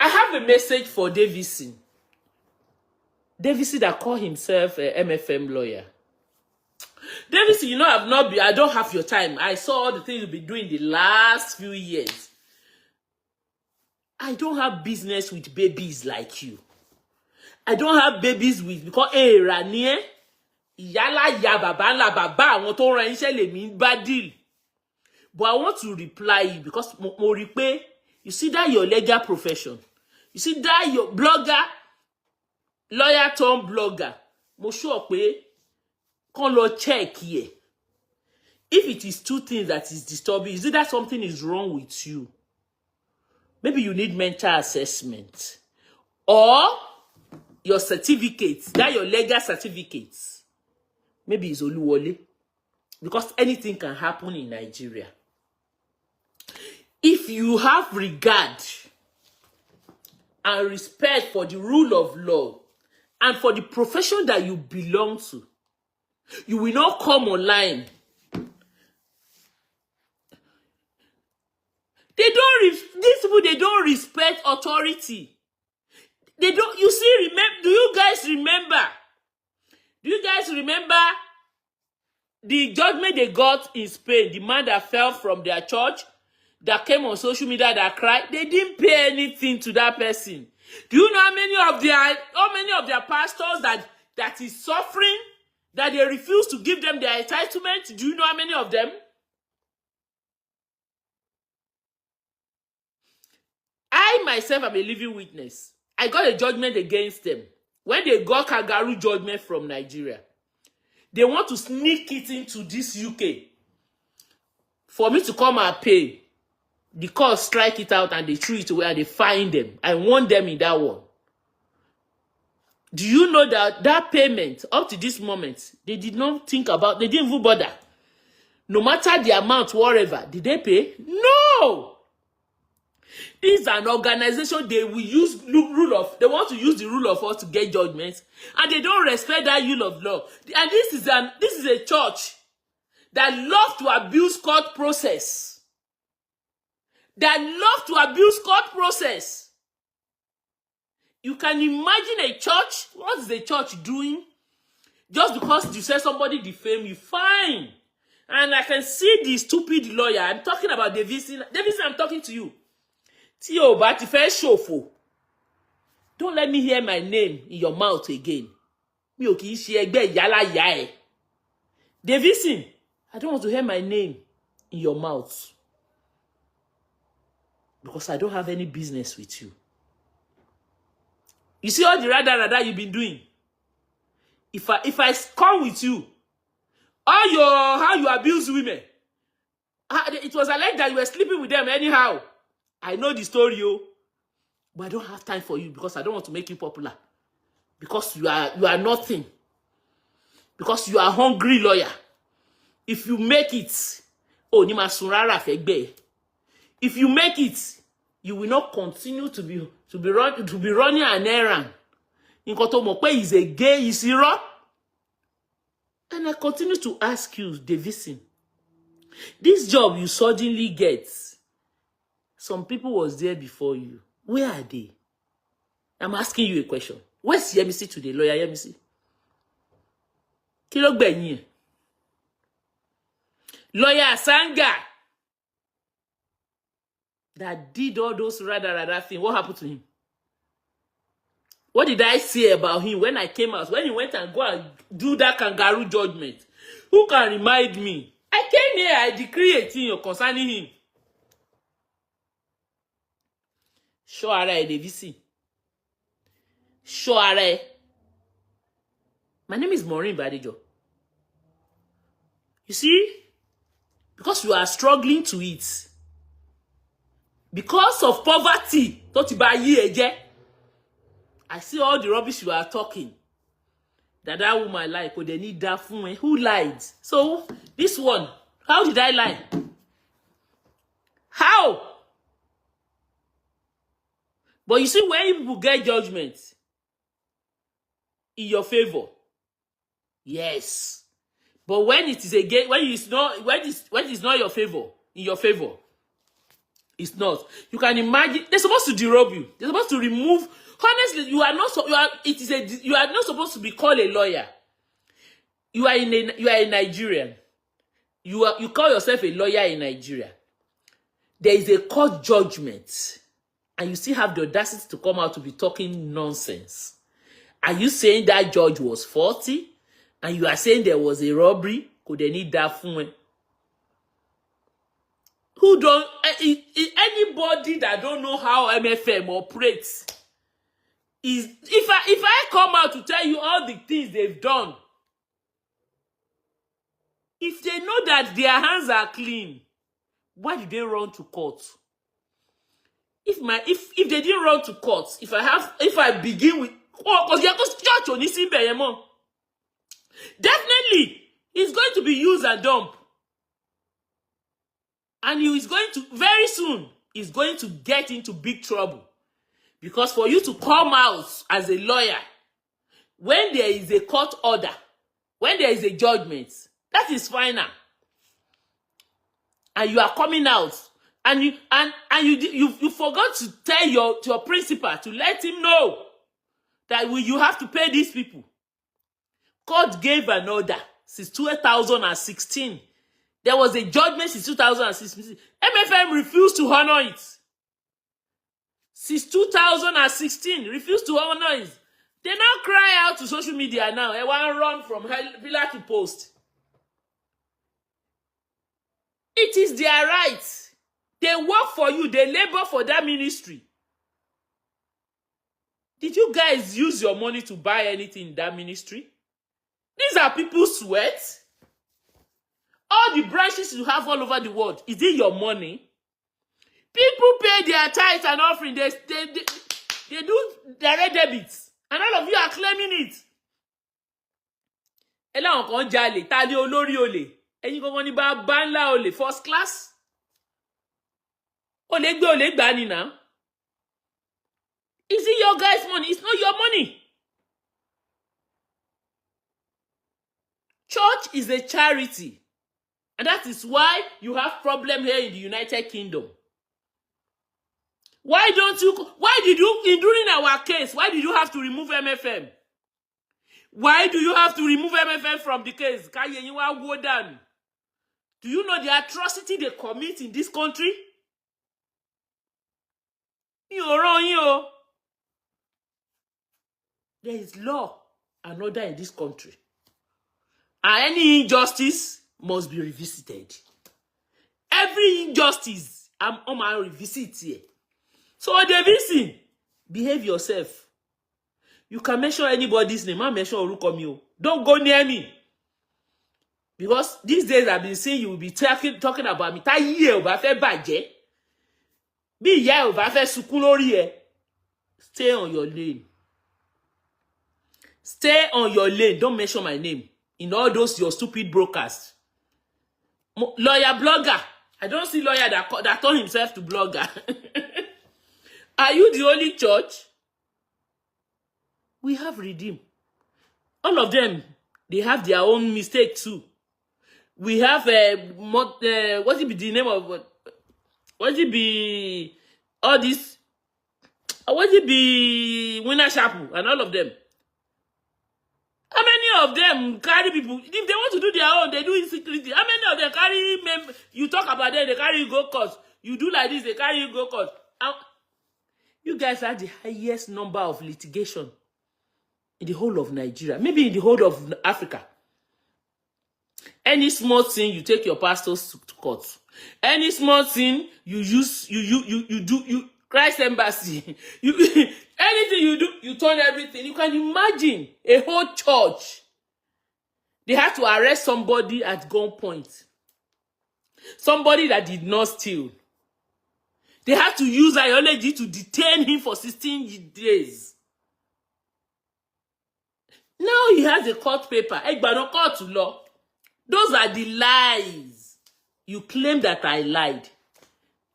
I have a message for Davison. Davison that called himself an MFM lawyer. Davison, you know, I don't have your time. I saw all the things you've been doing the last few years. I don't have business with babies like you. I don't have babies with because Ranie, yala ya baba la baba àwọn tó ran iṣẹ́ lèmi bá deal. But I want to reply you because mo rí pé you see that your legal profession. You see that your blogger, lawyer turned blogger. Mo sure pé kàn lọ check here. If it is two things that is disturbing, is it that something is wrong with you? Maybe you need mental assessment. Or your certificates, that your legal certificates. Maybe it's Oluwole. Because anything can happen in Nigeria. If you have regard and respect for the rule of law and for the profession that you belong to, you will not come online. These people, they don't respect authority. They don't, you see, do you guys remember? Do you guys remember the judgment they got in Spain? The man that fell from their church, that came on social media, that cried, they didn't pay anything to that person. Do you know how many of their pastors that is suffering, that they refuse to give them their entitlement? Do you know how many of them? I myself am a living witness. I got a judgment against them. When they got Kangaroo judgment from Nigeria, they want to sneak it into this UK for me to come and pay. The court strike it out and they threw it away and they fine them. I won them in that one. Do you know that payment, up to this moment, they did not think about, they didn't even bother. No matter the amount, whatever, did they pay? No! This is an organization, they will use they want to use the rule of law to get judgments, and they don't respect that rule of law. And this is a church that loves to abuse court process. You can imagine a church. What is the church doing? Just because you say somebody defame you, fine. And I can see the stupid lawyer. I'm talking about Davidson. Davidson, I'm talking to you. Tio, but if I ṣòfò, don't let me hear my name in your mouth again. Mi ò kì í ṣe ẹgbẹ́ yálà yá ẹ. Davidson, I don't want to hear my name in your mouth. Because I don't have any business with you. You see all the rada you've been doing? If I come with you, how you abuse women, it was alleged that you were sleeping with them anyhow. I know the story, but I don't have time for you because I don't want to make you popular. Because you are nothing. Because you are a hungry lawyer. If you make it, ni masunrara fegbe. If you make it, you will not continue to be running an errand. Nǹkan tó mọ̀ pé is a gay, is irọ́. And I continue to ask you, Davidson, this job you suddenly get, some people was there before you. Where are they? I'm asking you a question. Where's Yemisi today, lawyer Yemisi? Kí ló gbẹ̀yìn ẹ̀? Lawyer Sanga that did all those rada things. What happened to him? What did I say about him when I came out? When he went and go and do that Kangaroo judgment? Who can remind me? I came here, I decree a thing concerning him. Show ara ẹ, Davidson. Show ara ẹ. My name is Maureen Badejo. You see? Because you are struggling to eat. Because of poverty. Tó ti bá yí ẹ jẹ́. I see all the rubbish you are talking. That woman lied, but they need that fún ẹ. Who lied? So, this one, how did I lie? How? But you see, when people get judgment in your favor, yes. But when it is again, when it's not your favor, in your favor, it's not. You can imagine they're supposed to derobe you. They're supposed to remove. Honestly, you are not. You are not supposed to be called a lawyer. You are a Nigerian. You call yourself a lawyer in Nigeria. There is a court judgment. And you still have the audacity to come out to be talking nonsense. Are you saying that judge was faulty? And you are saying there was a robbery? Could they need that phone? Who don't, anybody that don't know how MFM operates, is, if I come out to tell you all the things they've done, if they know that their hands are clean, why did they run to court? If they didn't run to court, if I begin with, because church on this definitely it's going to be use and dump. And he is going to, very soon, is going to get into big trouble. Because for you to come out as a lawyer, when there is a court order, when there is a judgment, that is final. And you are coming out, and you forgot to tell your principal to let him know that you have to pay these people. Court gave an order since 2016. There was a judgment since 2016. MFM refused to honor it. Since 2016, refused to honor it. They now cry out to social media now. They want to run from pillar to post. It is their right. They work for you. They labor for that ministry. Did you guys use your money to buy anything in that ministry? These are people's sweat. All the branches you have all over the world, is it your money? People pay their tithes and offering. They do direct debits. And all of you are claiming it. Ela on jale, tali olórí olè. Ẹ̀yin gangan ni baba ńlá olè, first class. Olè gbà ni now. Is it your guys' money? It's not your money. Church is a charity. And that is why you have problem here in the United Kingdom. Why did you, during our case, why did you have to remove MFM? Why do you have to remove MFM from the case? Do you know the atrocity they commit in this country? There is law and order in this country. And any injustice must be revisited. Every injustice, I'm on my revisit here. So, Davidson, behave yourself. You can mention anybody's name. I mention Orukomi. Don't go near me. Because these days I've been saying you will be talking about me. Ta ye o ba fe baje. Bi iya o ba fe sukun lori e. Stay on your lane. Stay on your lane. Don't mention my name in all those your stupid broadcasts. Lawyer blogger. I don't see lawyer that turned himself to blogger. Are you the only church? We have redeemed. All of them, they have their own mistake too. We have what it be the name of what it be all this? What it be Winner Chapel and all of them? How many of them carry people? If they want to do their own, they do it secretly. How many of them carry you talk about them, they carry you go court. You do like this, they carry you go court. You guys have the highest number of litigation in the whole of Nigeria, maybe in the whole of Africa. Any small thing, you take your pastors to court. Any small thing, you do Christ Embassy. Anything you do, you turn everything. You can imagine a whole church. They had to arrest somebody at gunpoint. Somebody that did not steal. They had to use ideology to detain him for 16 days. Now he has a court paper. Court to law. Those are the lies. You claim that I lied.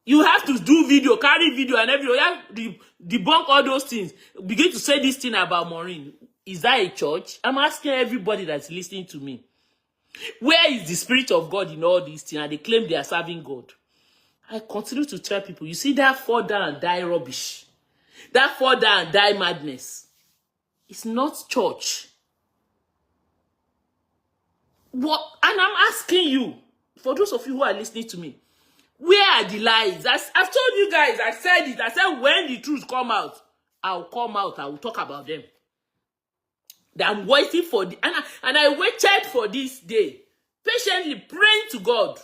You have to do video, carry video and everything. You have to debunk all those things. Begin to say this thing about Maureen. Is that a church? I'm asking everybody that's listening to me. Where is the Spirit of God in all these things? And they claim they are serving God. I continue to tell people, you see that fall down and die rubbish. That fall down and die madness. It's not church. What? And I'm asking you, for those of you who are listening to me, Where are the lies? I've told you guys, I said it. I said when the truth come out, I'll come out. I will talk about them. That I'm waiting for the and I waited for this day, patiently praying to God,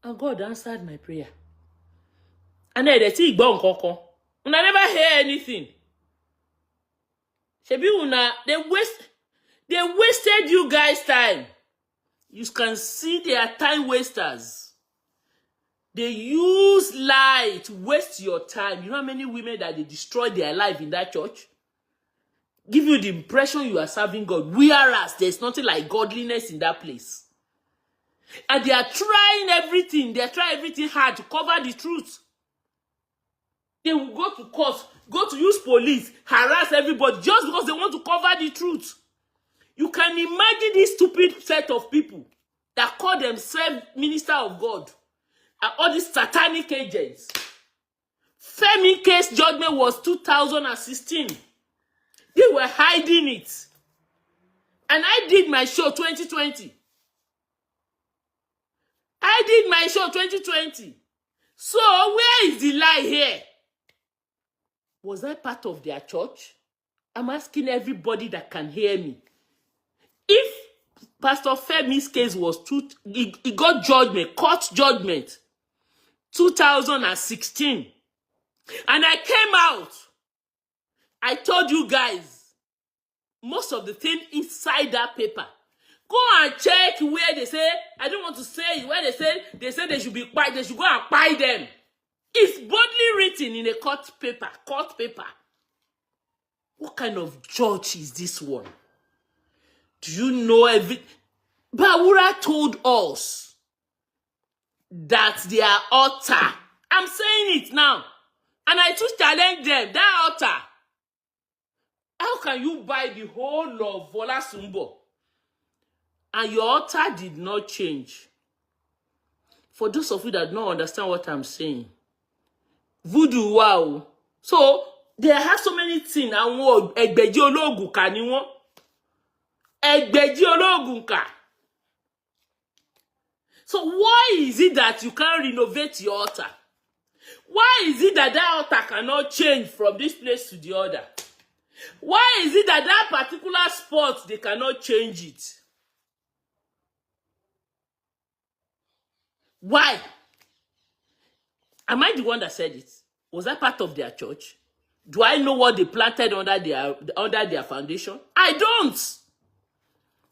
and God answered my prayer. And I see and I never hear anything. They wasted you guys' time. You can see they are time wasters. They use lie to waste your time. You know how many women that they destroyed their life in that church? Give you the impression you are serving God, whereas there's nothing like godliness in that place. And they are trying everything. They are trying everything hard to cover the truth. They will go to court, go to use police, harass everybody just because they want to cover the truth. You can imagine this stupid set of people that call themselves minister of God and all these satanic agents. Femi case judgment was 2016. They were hiding it. And I did my show 2020. I did my show 2020. So where is the lie here? Was I part of their church? I'm asking everybody that can hear me. If Pastor Femi's case was he got judgment, court judgment, 2016, and I came out, I told you guys most of the things inside that paper. Go and check where they say, I don't want to say it, where they say they should be quiet, they should go and buy them. It's boldly written in a court paper. What kind of judge is this one? Do you know everything? Baruwa told us that they are altar. I'm saying it now. And I just challenge them, that altar. How can you buy the whole of Vola Sumbo? And your altar did not change. For those of you that don't understand what I'm saying, voodoo, wow. So, they have so many things. Egbeji ologun ka ni won. Egbeji ologun ka. So, why is it that you can't renovate your altar? Why is it that that altar cannot change from this place to the other? Why is it that that particular spot, they cannot change it? Why? Am I the one that said it? Was I part of their church? Do I know what they planted under their foundation? I don't.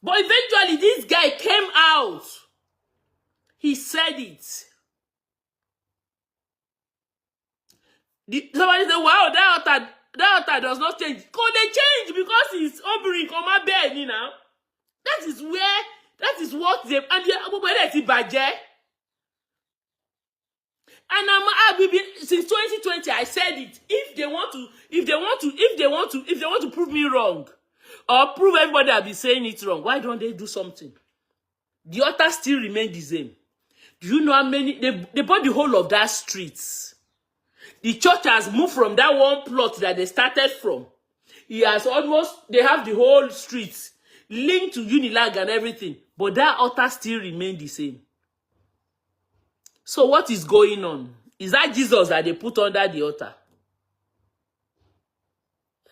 But eventually, this guy came out. He said it. Somebody said, wow, that altar does not change. Because they change because it's Obiri Koma Beni now. That is what they, and they, and I've been since 2020. I said it. If they want to prove me wrong, or prove everybody I've been saying it wrong, why don't they do something? The altar still remains the same. Do you know how many they bought the whole of that streets? The church has moved from that one plot that they started from. They have the whole streets linked to Unilag and everything, but that altar still remains the same. So what is going on? Is that Jesus that they put under the altar?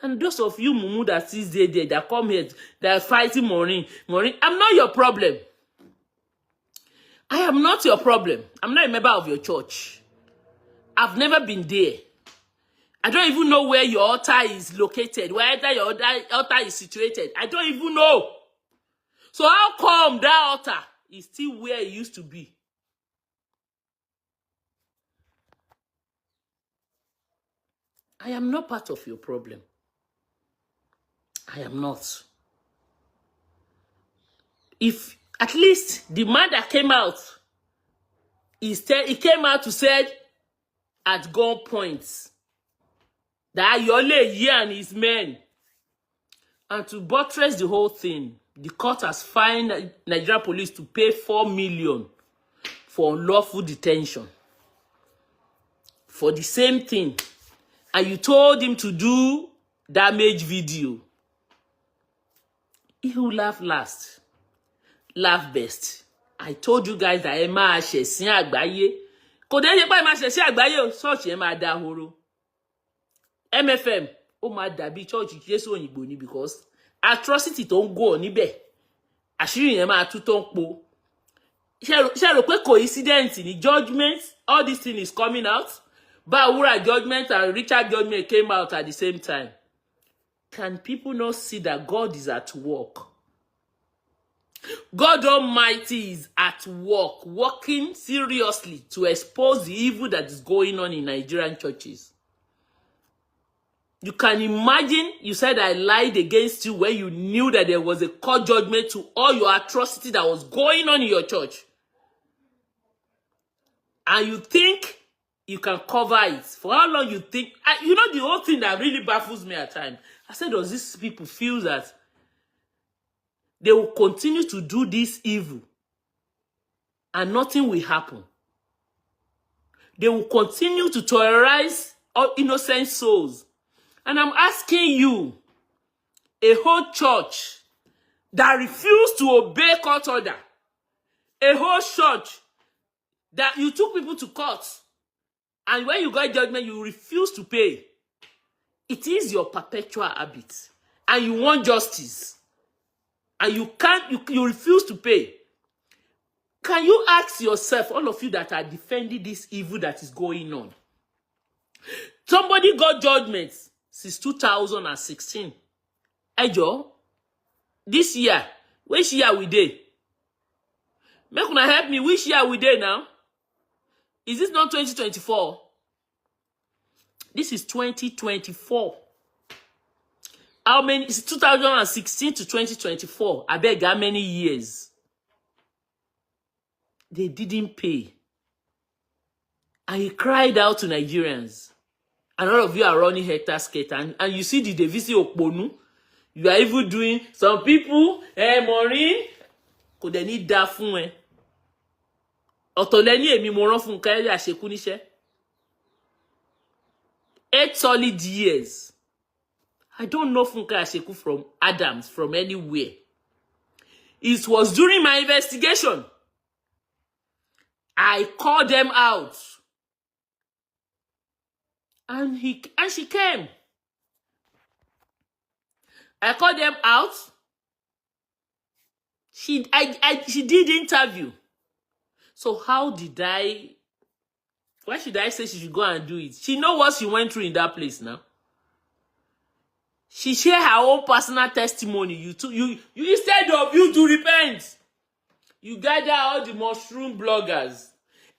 And those of you, Mumu, that sees there, that come here, that are fighting Maureen, I'm not your problem. I am not your problem. I'm not a member of your church. I've never been there. I don't even know where your altar is located, where your altar is situated. I don't even know. So how come that altar is still where it used to be? I am not part of your problem. I am not. If at least the man that came out, he came out to say at gunpoint that Ayole and his men, and to buttress the whole thing, the court has fined Nigeria police to pay 4 million for unlawful detention for the same thing. And you told him to do damage video. He who laugh last, laugh best. I told you guys that Emma Shesin Agbaye, Kò dé yẹ pé máa ṣe àgbáyé o, church yẹn máa dahoro. MFM, ó máa dàbí church Jésù Òyìnbó ni because atrocity tó ń go níbẹ̀. Àṣírí yẹn máa tú tó ń po. Ṣé rò pé coincidence ni judgment, all this thing is coming out? Baruwa judgment and Richard judgment came out at the same time. Can people not see that God is at work? God Almighty is at work, working seriously to expose the evil that is going on in Nigerian churches. You can imagine you said I lied against you when you knew that there was a court judgment to all your atrocity that was going on in your church. And you think you can cover it. For how long you think? You know the whole thing that really baffles me at times. I said, does these people feel that they will continue to do this evil and nothing will happen? They will continue to terrorize all innocent souls. And I'm asking you, a whole church that refused to obey court order, a whole church that you took people to court, and when you got judgment, you refuse to pay. It is your perpetual habit. And you want justice. And you can't, you refuse to pay. Can you ask yourself, all of you that are defending this evil that is going on? Somebody got judgment since 2016. Ejo, this year, which year we dey? Make una help me, which year we dey now? Is this not 2024? This is 2024. How many? It's 2016 to 2024. I beg, how many years? They didn't pay. And he cried out to Nigerians. And all of you are running hectare-scatter. And you see the Devisi Okponu. You are even doing some people, Maureen, could they need that fun? Otoleni emi mo ran fun kaya aseku nise. 8 solid years. I don't know Funke Aseku from Adams, from anywhere. It was during my investigation. I called them out. And she came. I called them out. She did interview. So how did why should I say she should go and do it? She know what she went through in that place now. She shared her own personal testimony. You instead of you to repent, you gather all the mushroom bloggers.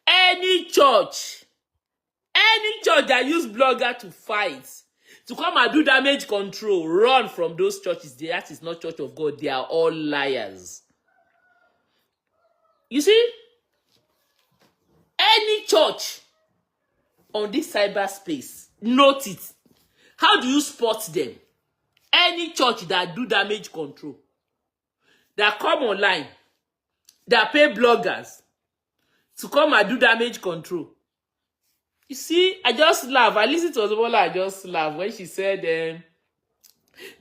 Any church that use blogger to fight, to come and do damage control, run from those churches. That is not church of God. They are all liars. You see? Any church on this cyberspace, note it. How do you spot them? Any church that do damage control, that come online, that pay bloggers to come and do damage control. You see, I just laugh. I listened to Ozobola, I just laugh when she said,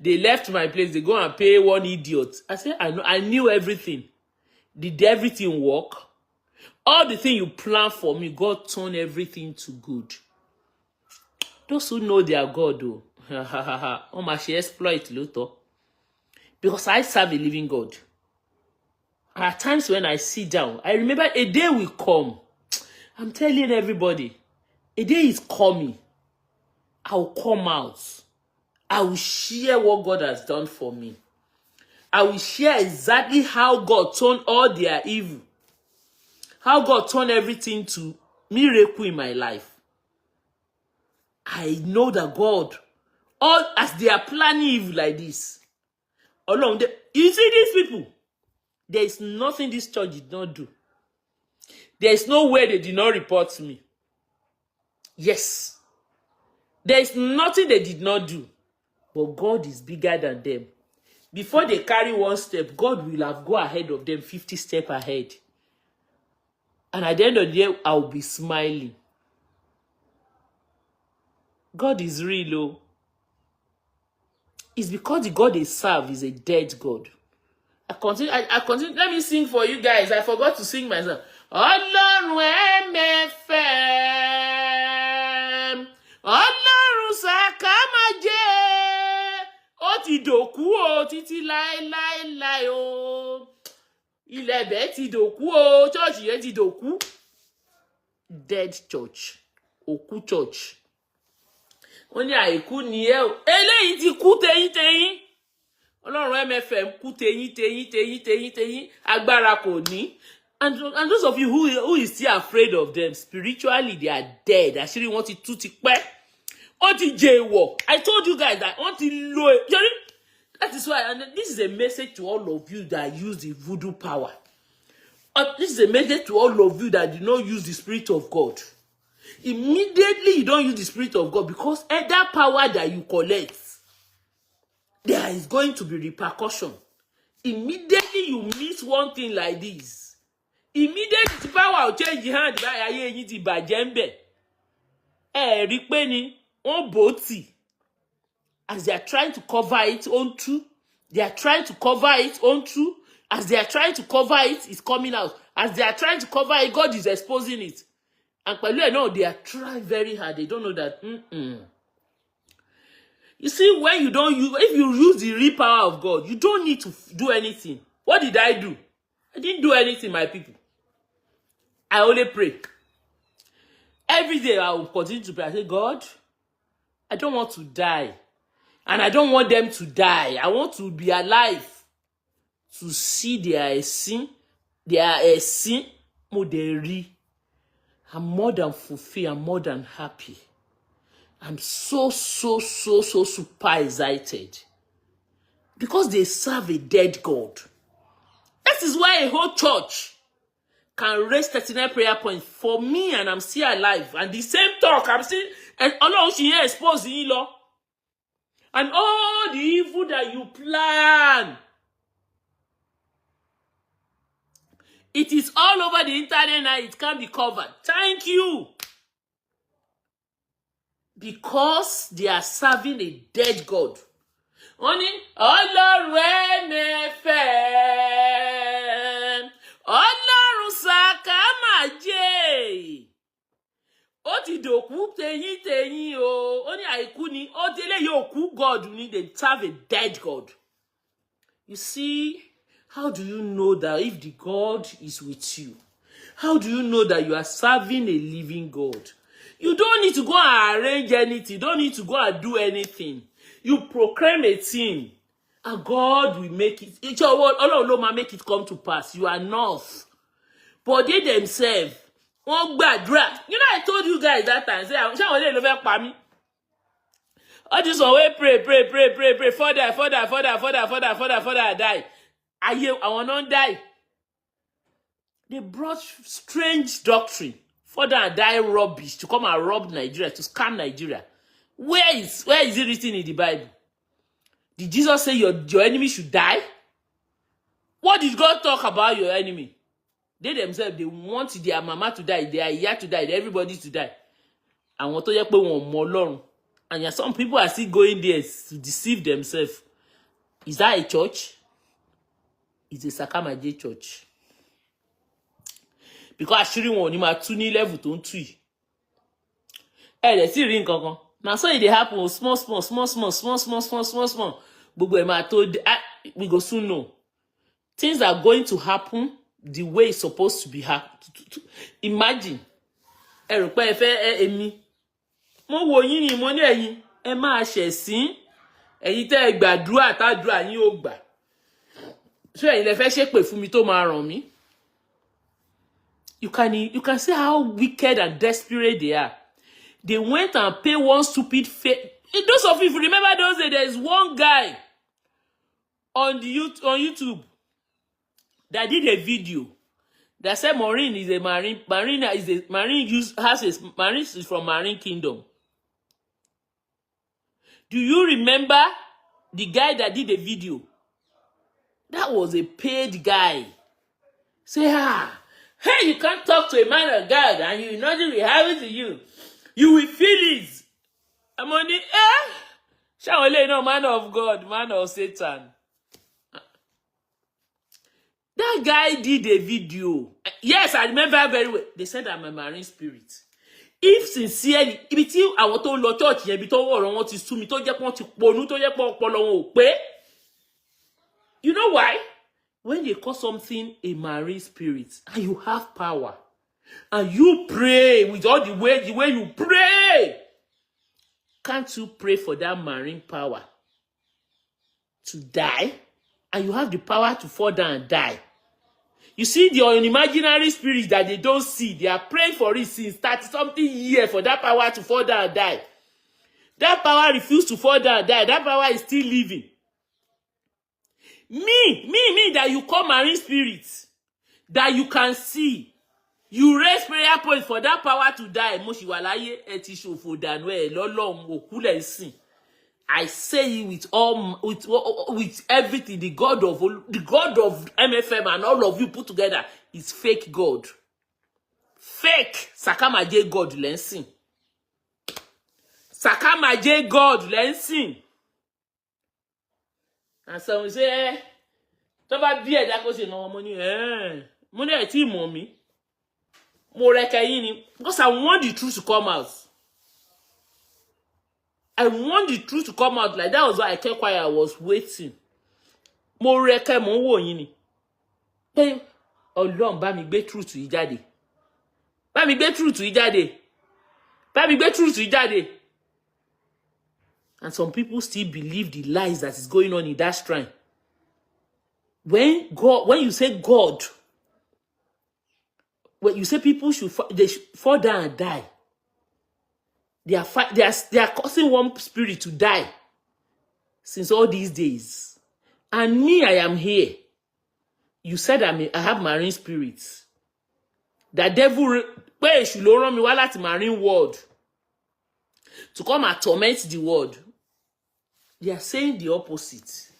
they left my place, they go and pay one idiot. I said, I knew everything. Did everything work? All the thing you plan for me, God turned everything to good. Those who know their God, though, she exploit Luto. Because I serve a living God. At times when I sit down, I remember a day will come. I'm telling everybody, a day is coming. I will come out. I will share what God has done for me. I will share exactly how God turned all their evil. How God turned everything to miracle in my life. I know that God, all as they are planning evil like this, along the, you see these people, there is nothing this church did not do. There is no way they did not report to me. Yes. There is nothing they did not do. But God is bigger than them. Before they carry one step, God will have go ahead of them 50 steps ahead. And at the end of the day, I'll be smiling. God is real, oh. It's because the God they serve is a dead God. I continue. Let me sing for you guys. I forgot to sing myself. Ọlọ́run MFM. Ọlọ́run Sàkámàjẹ́. Ó ti dòkú o títí láéláéláé o. Ilẹ̀ bẹ́ẹ̀ ti dòkú o. Church yẹn ti dòkú. Dead church. Òkú church. Wọ́n ní àìkú ni ẹ́ o. Eléyìí ti kú teyínteyín. Ọlọ́run MFM kú teyín. Agbára kò ní. And those of you who is still afraid of them, spiritually they are dead. Àṣírí wọn ti tú ti pẹ́. Ó ti jẹ́wọ́. I told you guys that wọ́n ti lo it. That is why, and this is a message to all of you that use the voodoo power. This is a message to all of you that do not use the Spirit of God. Immediately you don't use the Spirit of God, because that power that you collect, there is going to be repercussion. Immediately you miss one thing like this, immediately the power will change hand. Rí pé ni wọ́n bò tì. As they are trying to cover it onto, they are trying to cover it onto. As they are trying to cover it, it's coming out. As they are trying to cover it, God is exposing it. And they are trying very hard. They don't know that. You see, when you don't use, if you use the real power of God, you don't need to do anything. What did I do? I didn't do anything, my people. I only pray. Every day I will continue to pray. I say, God, I don't want to die. And I don't want them to die. I want to be alive to see their sin. Their sin. Moderi. I'm more than fulfilled. I'm more than happy. I'm so super excited. Because they serve a dead God. That is why a whole church can raise 39 prayer points for me, and I'm still alive. And the same talk, I'm still, and Allah she exposed in law. And all the evil that you plan, it is all over the internet now. It can be covered. Thank you. Because they are serving a dead God. Only Ọlọ́run MFM. Ọlọ́run Sàkámàjẹ́. Ó ti dòkú teyín o. Ó ní àìkú ni. Ó délé yóò kú God ni. They serve a dead God. You see, how do you know that if the God is with you? How do you know that you are serving a living God? You don't need to go and arrange anything. You don't need to go and do anything. You proclaim a thing, and God will make it. It's your word. Allah will make it come to pass. You are enough. But they themselves, wọ́n gbàdúrà. You know, I told you guys that time. Say, ṣé àwọn ilé ló fẹ́ pa mí? All this one wey pray. Further, die. I want not die. They brought strange doctrine. Further and die rubbish to come and rob Nigeria, to scam Nigeria. Where is it written in the Bible? Did Jesus say your enemy should die? What did God talk about your enemy? They themselves, they want their mama to die, their iya to die, everybody to die. And what to yẹ pé wọn mọ Ọlọ́run. And some people are still going there to deceive themselves. Is that a church? It's a Sàkámàjẹ́ church. Because àṣírí wọn ò ní máa tú ní level tó ń tú yìí. Lè sì rí nǹkan kan. Now so it happen small. Gbogbo ẹ̀ máa tó, we go soon know. Things are going to happen the way it's supposed to be happening. Imagine. Rò pé ẹ fẹ́ èmi. Mo wò yín ni mo ní ẹ̀yin. Ẹ máa ṣẹ̀sín. Ẹ̀yin tẹ́ ẹ gbàdúrà tàdúrà yín ó gbà. Ṣé ẹ̀yin lẹ fẹ́ ṣépè fún mi tó máa ràn mí? You can see how wicked and desperate they are. They went and paid one stupid fake. Those of you, if you remember those days, there's one guy on YouTube that did a video that said Maureen is a marine. Maureen is from Marine Kingdom. Do you remember the guy that did the video? That was a paid guy. Say, hey, you can't talk to a man of God and you nothing will happen to you. You will feel it. I'm on the shall no man of God, man of Satan. That guy did a video. Yes, I remember very well. They said I'm a marine spirit. If sincerely, ibi tí àwọn tó lọ church yẹn, ibi tó wọ̀rọ̀ wọn ti sú mi, tó jẹ́ pọ́n ti ponú, tó jẹ́ pọ́n ọpọlọ wọn ò pé. You know why? When they call something a marine spirit, and you have power, and you pray with all the way you pray, can't you pray for that marine power to die? And you have the power to fall down and die. You see, the unimaginary spirit that they don't see, they are praying for it since 30-something years for that power to fall down and die. That power refused to fall down and die. That power is still living. Me, that you call marine spirits, that you can see. You raise prayer points for that power to die. I say it with everything. The God of MFM and all of you put together is fake God. Fake Sakamaje God lensing. Sakamaje God lensing. And so we say, "Toba be that goes in no money. Money I team mommy. More because I want the truth to come out. I want the truth to come out. Like that was why I kept quiet. I was waiting. Mo reke mo wo yin ni. Pé Ọlọ́run bá mi gbé truth yìí jáde. Bá mi gbé truth yìí jáde. Bá mi gbé truth yìí jáde. And some people still believe the lies that is going on in that shrine. When you say God, when you say people should fall down and die, they are causing one spirit to die since all these days. And me, I am here. You said I have marine spirits. The devil should run me while at marine world to come and torment the world. They are saying the opposite.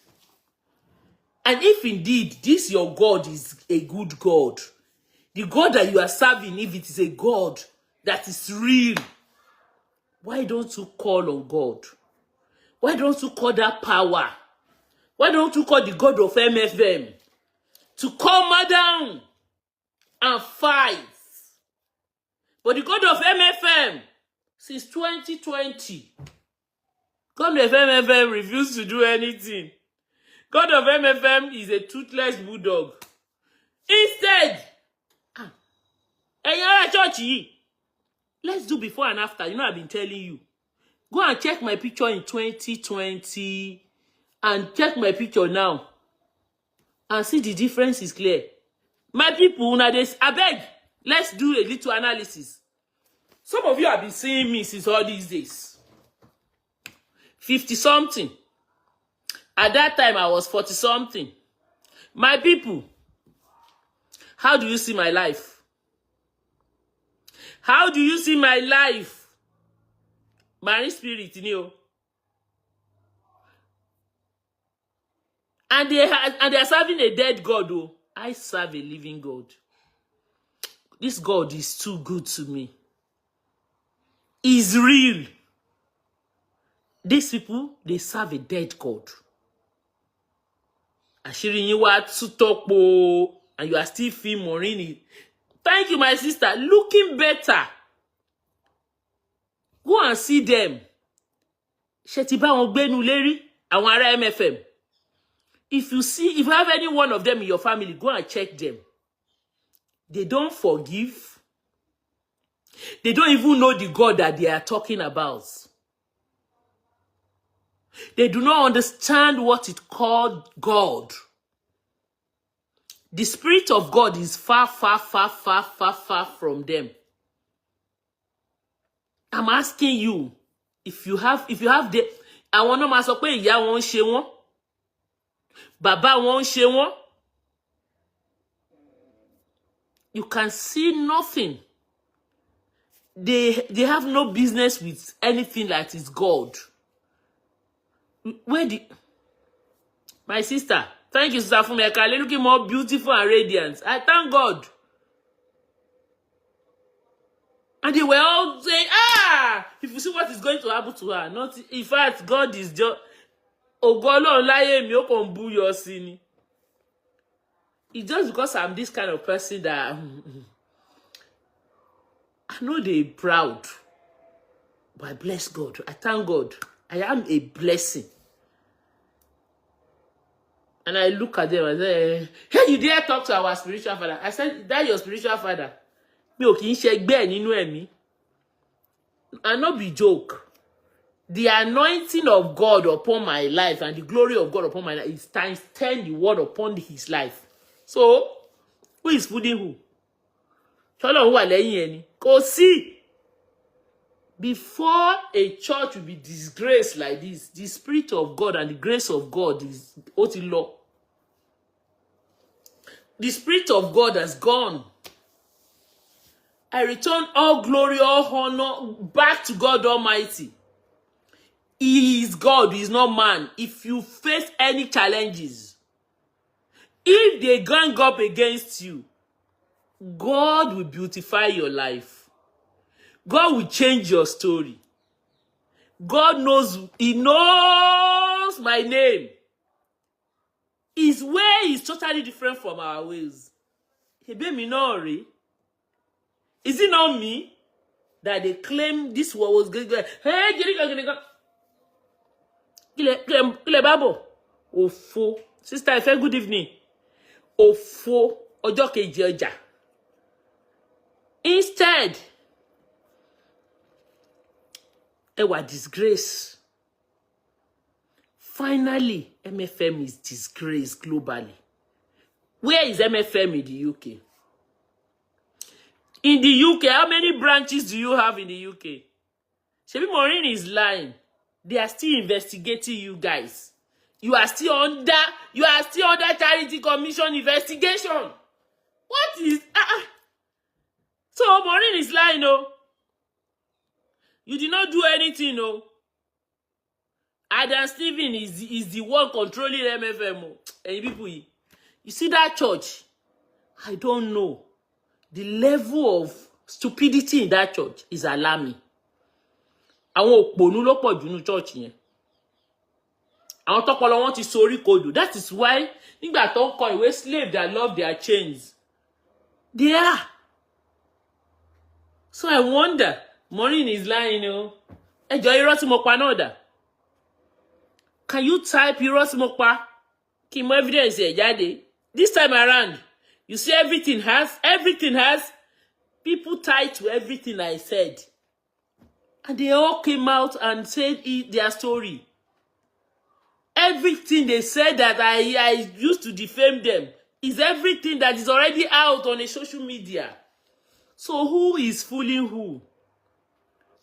And if indeed this your God is a good God, the God that you are serving, if it is a God that is real, why don't you call on God? Why don't you call that power? Why don't you call the God of MFM to come down and fight? But the God of MFM, since 2020, God of MFM refused to do anything. God of MFM is a toothless bulldog. Instead, church, let's do before and after. You know, I've been telling you. Go and check my picture in 2020 and check my picture now. And see the difference is clear. My people, nowadays, I beg, let's do a little analysis. Some of you have been seeing me since all these days. 50-something. At that time, I was 40-something. My people, how do you see my life? How do you see my life? Marine spirit, you know. And they are serving a dead God, oh. I serve a living God. This God is too good to me. He's real. These people, they serve a dead God. Ashiri yiwa tutokpo, and you are still feeling Maureen. Thank you, my sister. Looking better. Go and see them. Shetiba ongbenu leri, àwọn ará MFM. If you have any one of them in your family, go and check them. They don't forgive. They don't even know the God that they are talking about. They do not understand what it called God. The Spirit of God is far, far, far, far, far, far from them. I'm asking you, if you have the, I want to ask you, ìyá wọn ṣe wọ́n, bàbá wọn ṣe wọ́n. You can see nothing. They have no business with anything that is God. My sister, thank you, sister Fumeka, looking more beautiful and radiant. I thank God. And they were all saying, if you see what is going to happen to her, not in fact, God is just It's just because I'm this kind of person that I know they're proud. But I bless God. I thank God. I am a blessing. And I look at them and say, hey, you dare talk to our spiritual father? I said, that your spiritual father? Mi ò kì í ṣe ẹgbẹ́ nínú ẹ̀mí. And not be joke. The anointing of God upon my life and the glory of God upon my life is times 10 the word upon his life. So, who is fooling who? Ṣọ́lọ́run wà lẹ́yìn ẹni. Kò sí. Before a church will be disgraced like this, the Spirit of God and the grace of God is law. The Spirit of God has gone. I return all glory, all honor back to God Almighty. He is God, he is not man. If you face any challenges, if they gang up against you, God will beautify your life. God will change your story. God knows, he knows my name. His way is totally different from our ways. Is it not me that they claim this war was good? Hey, Ofo. Sister, I feel good evening. Ofo. Ojo keji ọjà. Instead, disgrace. Finally, MFM is disgraced globally. Where is MFM in the UK? In the UK, how many branches do you have in the UK? Shebi Maureen is lying. They are still investigating you guys. You are still under Charity Commission investigation. What is So Maureen is lying, no? You did not do anything, no. Adam Stephen is the one controlling MFM. And people, you see that church? I don't know. The level of stupidity in that church is alarming. Àwọn òpònú ló pọ̀ jù nínú church yẹn. Àwọn tọ́pọlọ wọn ti sorí kodò. That is why nígbà tó ń kọ ìwé slave that love their chains. They are. So I wonder, Maureen is lying, you know. Ẹjọ́ irọ́ tí mo pa náà dà. Can you type irọ́ tí mo pa? Kí mo evidence ẹ̀ jáde. This time around, you see everything has people tied to everything I said. And they all came out and said their story. Everything they said that I used to defame them is everything that is already out on a social media. So who is fooling who?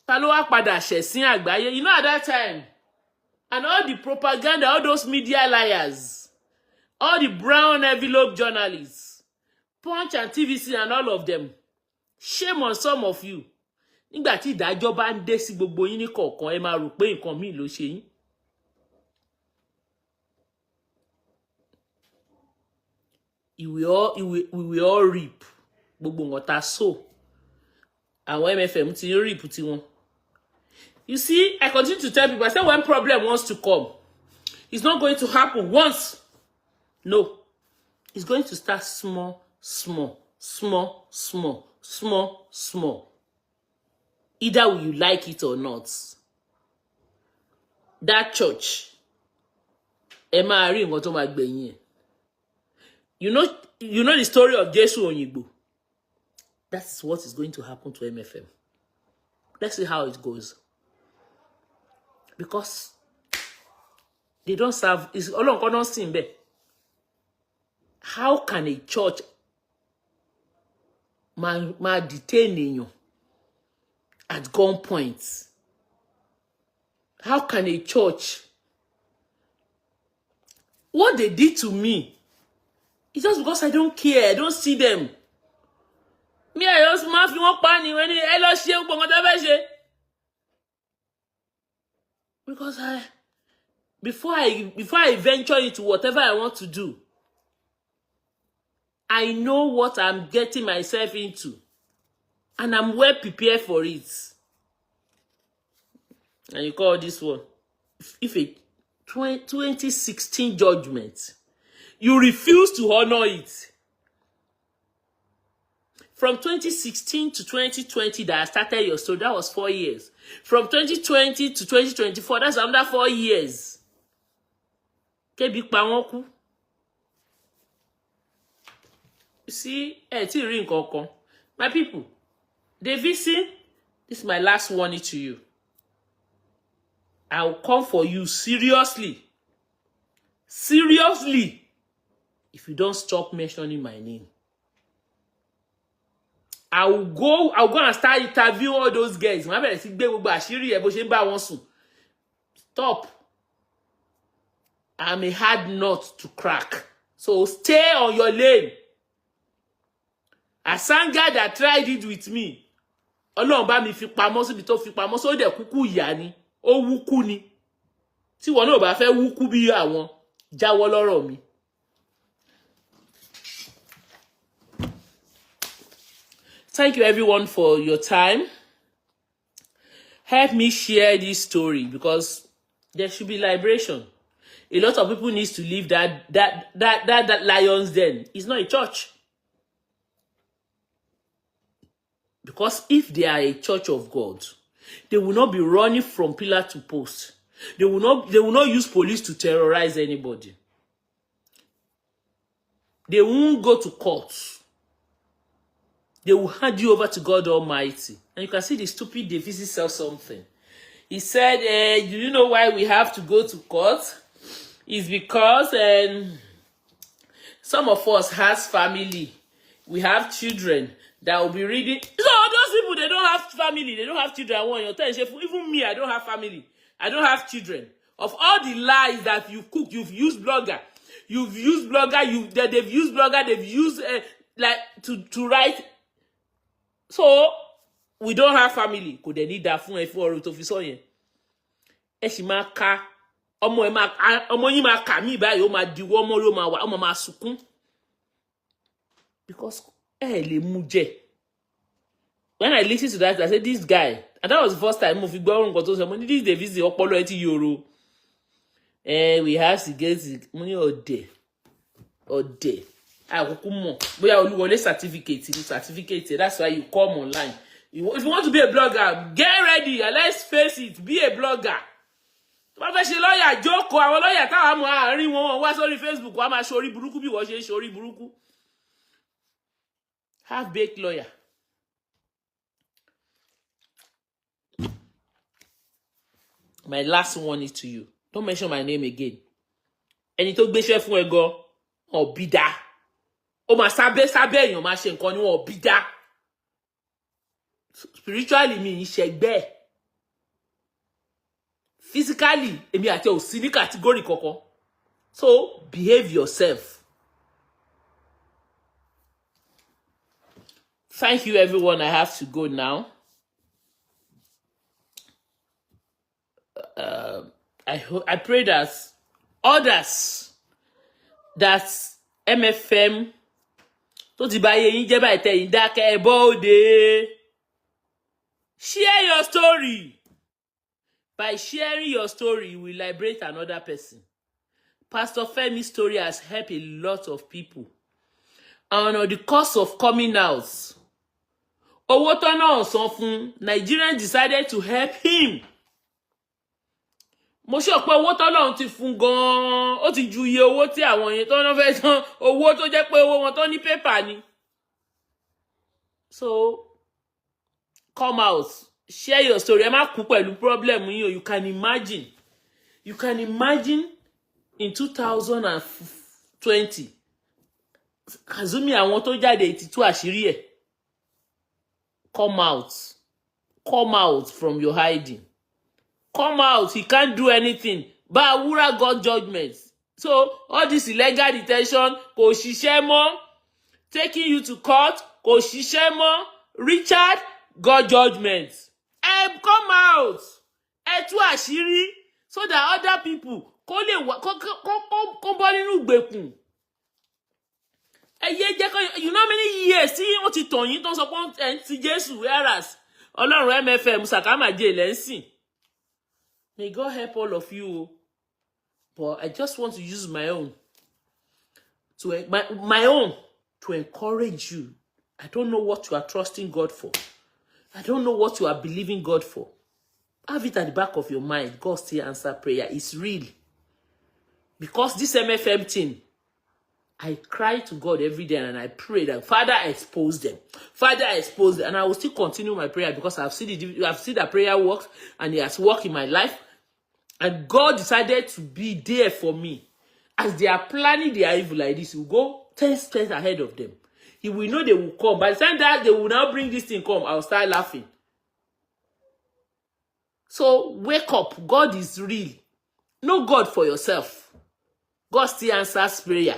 Ta ló wá padà ṣẹ̀sín àgbáyé? You know at that time, and all the propaganda, all those media liars, all the brown envelope journalists, Punch and TVC and all of them, shame on some of you. Nígbà tí ìdájọ́ bá ń dé sí gbogbo yín ní kọ̀ọ̀kan, ẹ máa rò pé nǹkan míì ló ṣe yín. We will all reap. Gbogbo nǹkan tá so. Àwọn MFM ti reap tiwọn. You see, I continue to tell people, I say when problem wants to come, it's not going to happen once. No. It's going to start small. Either you like it or not. That church, ẹ máa rí nǹkan tó máa gbẹ̀yìn ẹ̀. You know the story of Jesu Oyigbo. That is what is going to happen to MFM. Let's see how it goes. Because they don't serve. It's Ọlọ́run sìn bẹ́ẹ̀. How can a church ma detain èèyàn at gunpoint? How can a church? What they did to me, it's just because I don't care. I don't see them. Me, I just ma fi wọ́n pa ni when ẹ lọ ṣe gbogbo nǹkan tó fẹ́ ṣe. Because before I venture into whatever I want to do, I know what I'm getting myself into. And I'm well prepared for it. And you call this one. If a 2016 judgment, you refuse to honor it. From 2016 to 2020 that I started your story, that was 4 years. From 2020 to 2024, that's another 4 years. Kebi pa wọ́n kú. You see, ti rí nǹkan kan. My people, Davison, this is my last warning to you. I will come for you seriously. Seriously. If you don't stop mentioning my name. I'll go and start interviewing all those guys. Stop. I'm a hard nut to crack. So stay on your lane. A Sanga that tried it with me. Ọlọ́run bá mi fi pamọ́ síbi tó fi pamọ́ so de kúkú ìyà ni. Ó wúkú ni. Tí wọ́n náà bá fẹ́ wúkú bí àwọn, jáwọ́ lọ́rọ̀ mi. Thank you everyone for your time. Help me share this story because there should be liberation. A lot of people need to leave that lion's den. It's not a church. Because if they are a church of God, they will not be running from pillar to post. They will not use police to terrorize anybody. They won't go to court. They will hand you over to God Almighty. And you can see the stupid Davison said something. He said, do you know why we have to go to court? It's because some of us has family. We have children that will be reading. So those people, they don't have family. They don't have children. I want your attention. Even me, I don't have family. I don't have children. Of all the lies that you've cooked, you've used blogger. They've used blogger. They've used like to write. So we don't have family. Could they need that phone if we to fi so yen? E si ma ka ọmọ yín ma ka mi báyìí ó ma diwo ọmọ ló ma wà ọmọ ma sunkún. Because lè mú jẹ. When I listened to that, I said, this guy, and that was the first time mo fi gbọ́ nǹkan tó sọ mo ní this Davison ọpọlọ ẹ ti yoro. We have to get mo ní ọdẹ. Àkókò mọ̀ bóyá Olúwọlé certificate. That's why you come online. If you want to be a blogger, get ready and let's face it, be a blogger. Tó bá fẹ́ ṣe lawyer jókòó àwọn lawyer táwa mọ̀ àárín wọn wá sórí Facebook wá máa ṣorí burúkú bí wọ́n ṣe ń ṣorí burúkú. Half-baked lawyer. My last warning to you. Don't mention my name again. Ẹni tó gbéṣẹ́ fún ẹ gan, ó bí dá. Ó máa sábẹ́ èèyàn máa ṣe nǹkan ni wọ́n bí dá. Spiritually mi ń ṣẹgbẹ́. Physically, èmi àti ò sí ní category kankan. So, behave yourself. Thank you, everyone. I have to go now. I pray that others that MFM tó ti bá yé yín jẹ́ báyìí tẹ́ yín dákẹ́ ẹ bọ́ọ̀dé. Share your story. By sharing your story, you will liberate another person. Pastor Femi's story has helped a lot of people. And on the course of coming out, owó tó náà san fún, Nigerians decided to help him. Mo sọ pé owó tó náà ti fún gan-an, ó ti ju iye owó tí àwọn yẹn tó náà fẹ́ san, owó tó jẹ́ pé owó wọn tó ní paper ni. So, come out, share your story. Ẹ má kú pẹ̀lú problem yín o. You can imagine in 2020, Kazumi àwọn tó jáde ti tú àṣírí ẹ̀. Come out from your hiding. Come out. He can't do anything. Baruwa got judgment. So all this illegal detention, kò ṣiṣẹ́ mọ́. Taking you to court, kò ṣiṣẹ́ mọ́. Richard got judgment. Come out. Ẹ tú àṣírí so that other people kó lè wá kó bọ́ nínú ìgbèkùn. You know how many years tí wọ́n ti tàn yín tó ń sọ pé ti Jésù whereas Ọlọ́run MFM Sàkámàjẹ́ lẹ́sìn. May God help all of you. But I just want to use my own to encourage you. I don't know what you are trusting God for. I don't know what you are believing God for. Have it at the back of your mind. God still answer prayer. It's real. Because this MFM thing, I cry to God every day and I pray that Father expose them. Father expose them. And I will still continue my prayer because I've seen that prayer works and it has worked in my life. And God decided to be there for me. As they are planning their evil like this, He will go 10 steps ahead of them. He will know they will come. By the time that they will now bring this thing come, I'll start laughing. So wake up. God is real. Know God for yourself. God still answers prayer.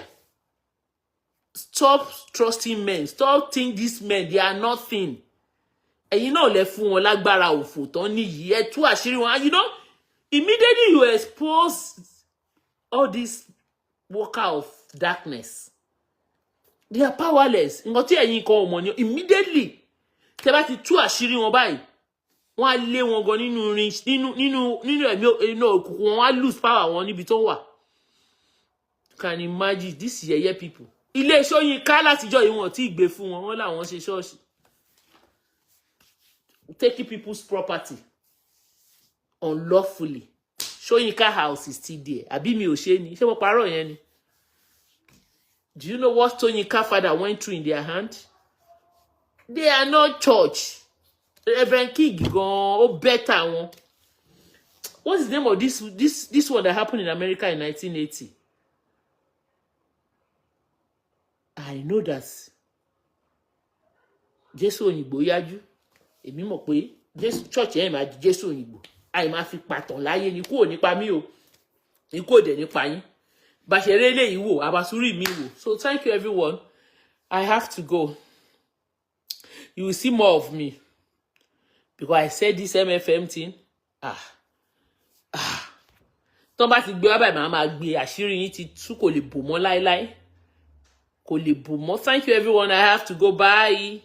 Stop trusting men. Stop thinking these men, they are nothing. And you know, lè fún wọn lágbára òfò tán níyì, ẹ tú àṣírí wọn. You know, immediately you expose all this worker of darkness. They are powerless. Nǹkan tí ẹ̀yin kan ò mọ̀ ni immediately tẹ́ bá ti tú àṣírí wọn báyìí, wọ́n á lé wọn gan nínú ẹ̀mí òkùnkùn, wọ́n á lose power wọn níbi tó wà. You can imagine this yeye people. Ilé Ṣóyínká látijọ́ yìí wọ́n tí gbé fún wọn, wọ́n láwọn ṣe ṣọ́ọ̀ṣì. Taking people's property unlawfully. Ṣóyínká house is still there. Àbí mi ò ṣe ni. Ṣé mo parọ́ yẹn ni? Do you know what Ṣóyínká father went through in their hand? They are not church. Reverend King gan ó better one. What is the name of this one that happened in America in 1980? I know that Jésù Òyìnbó yájú. Èmi mọ̀ pé Jésù church yẹn máa di Jésù Òyìnbó. Àì máa fi pàtàn láyé ni kò nípa mí o. Ni kò dẹ̀ nípa yín. Bá ṣe rere yìí wò, àbásúrí mi wò. So thank you everyone. I have to go. You will see more of me. Because I said this MFM thing. Tó bá ti gbé wá báyìí máa gbé àṣírí yín ti tú kò lè bò mọ́ láéláé. Kò lè bò mọ́. Thank you everyone. I have to go. Bye.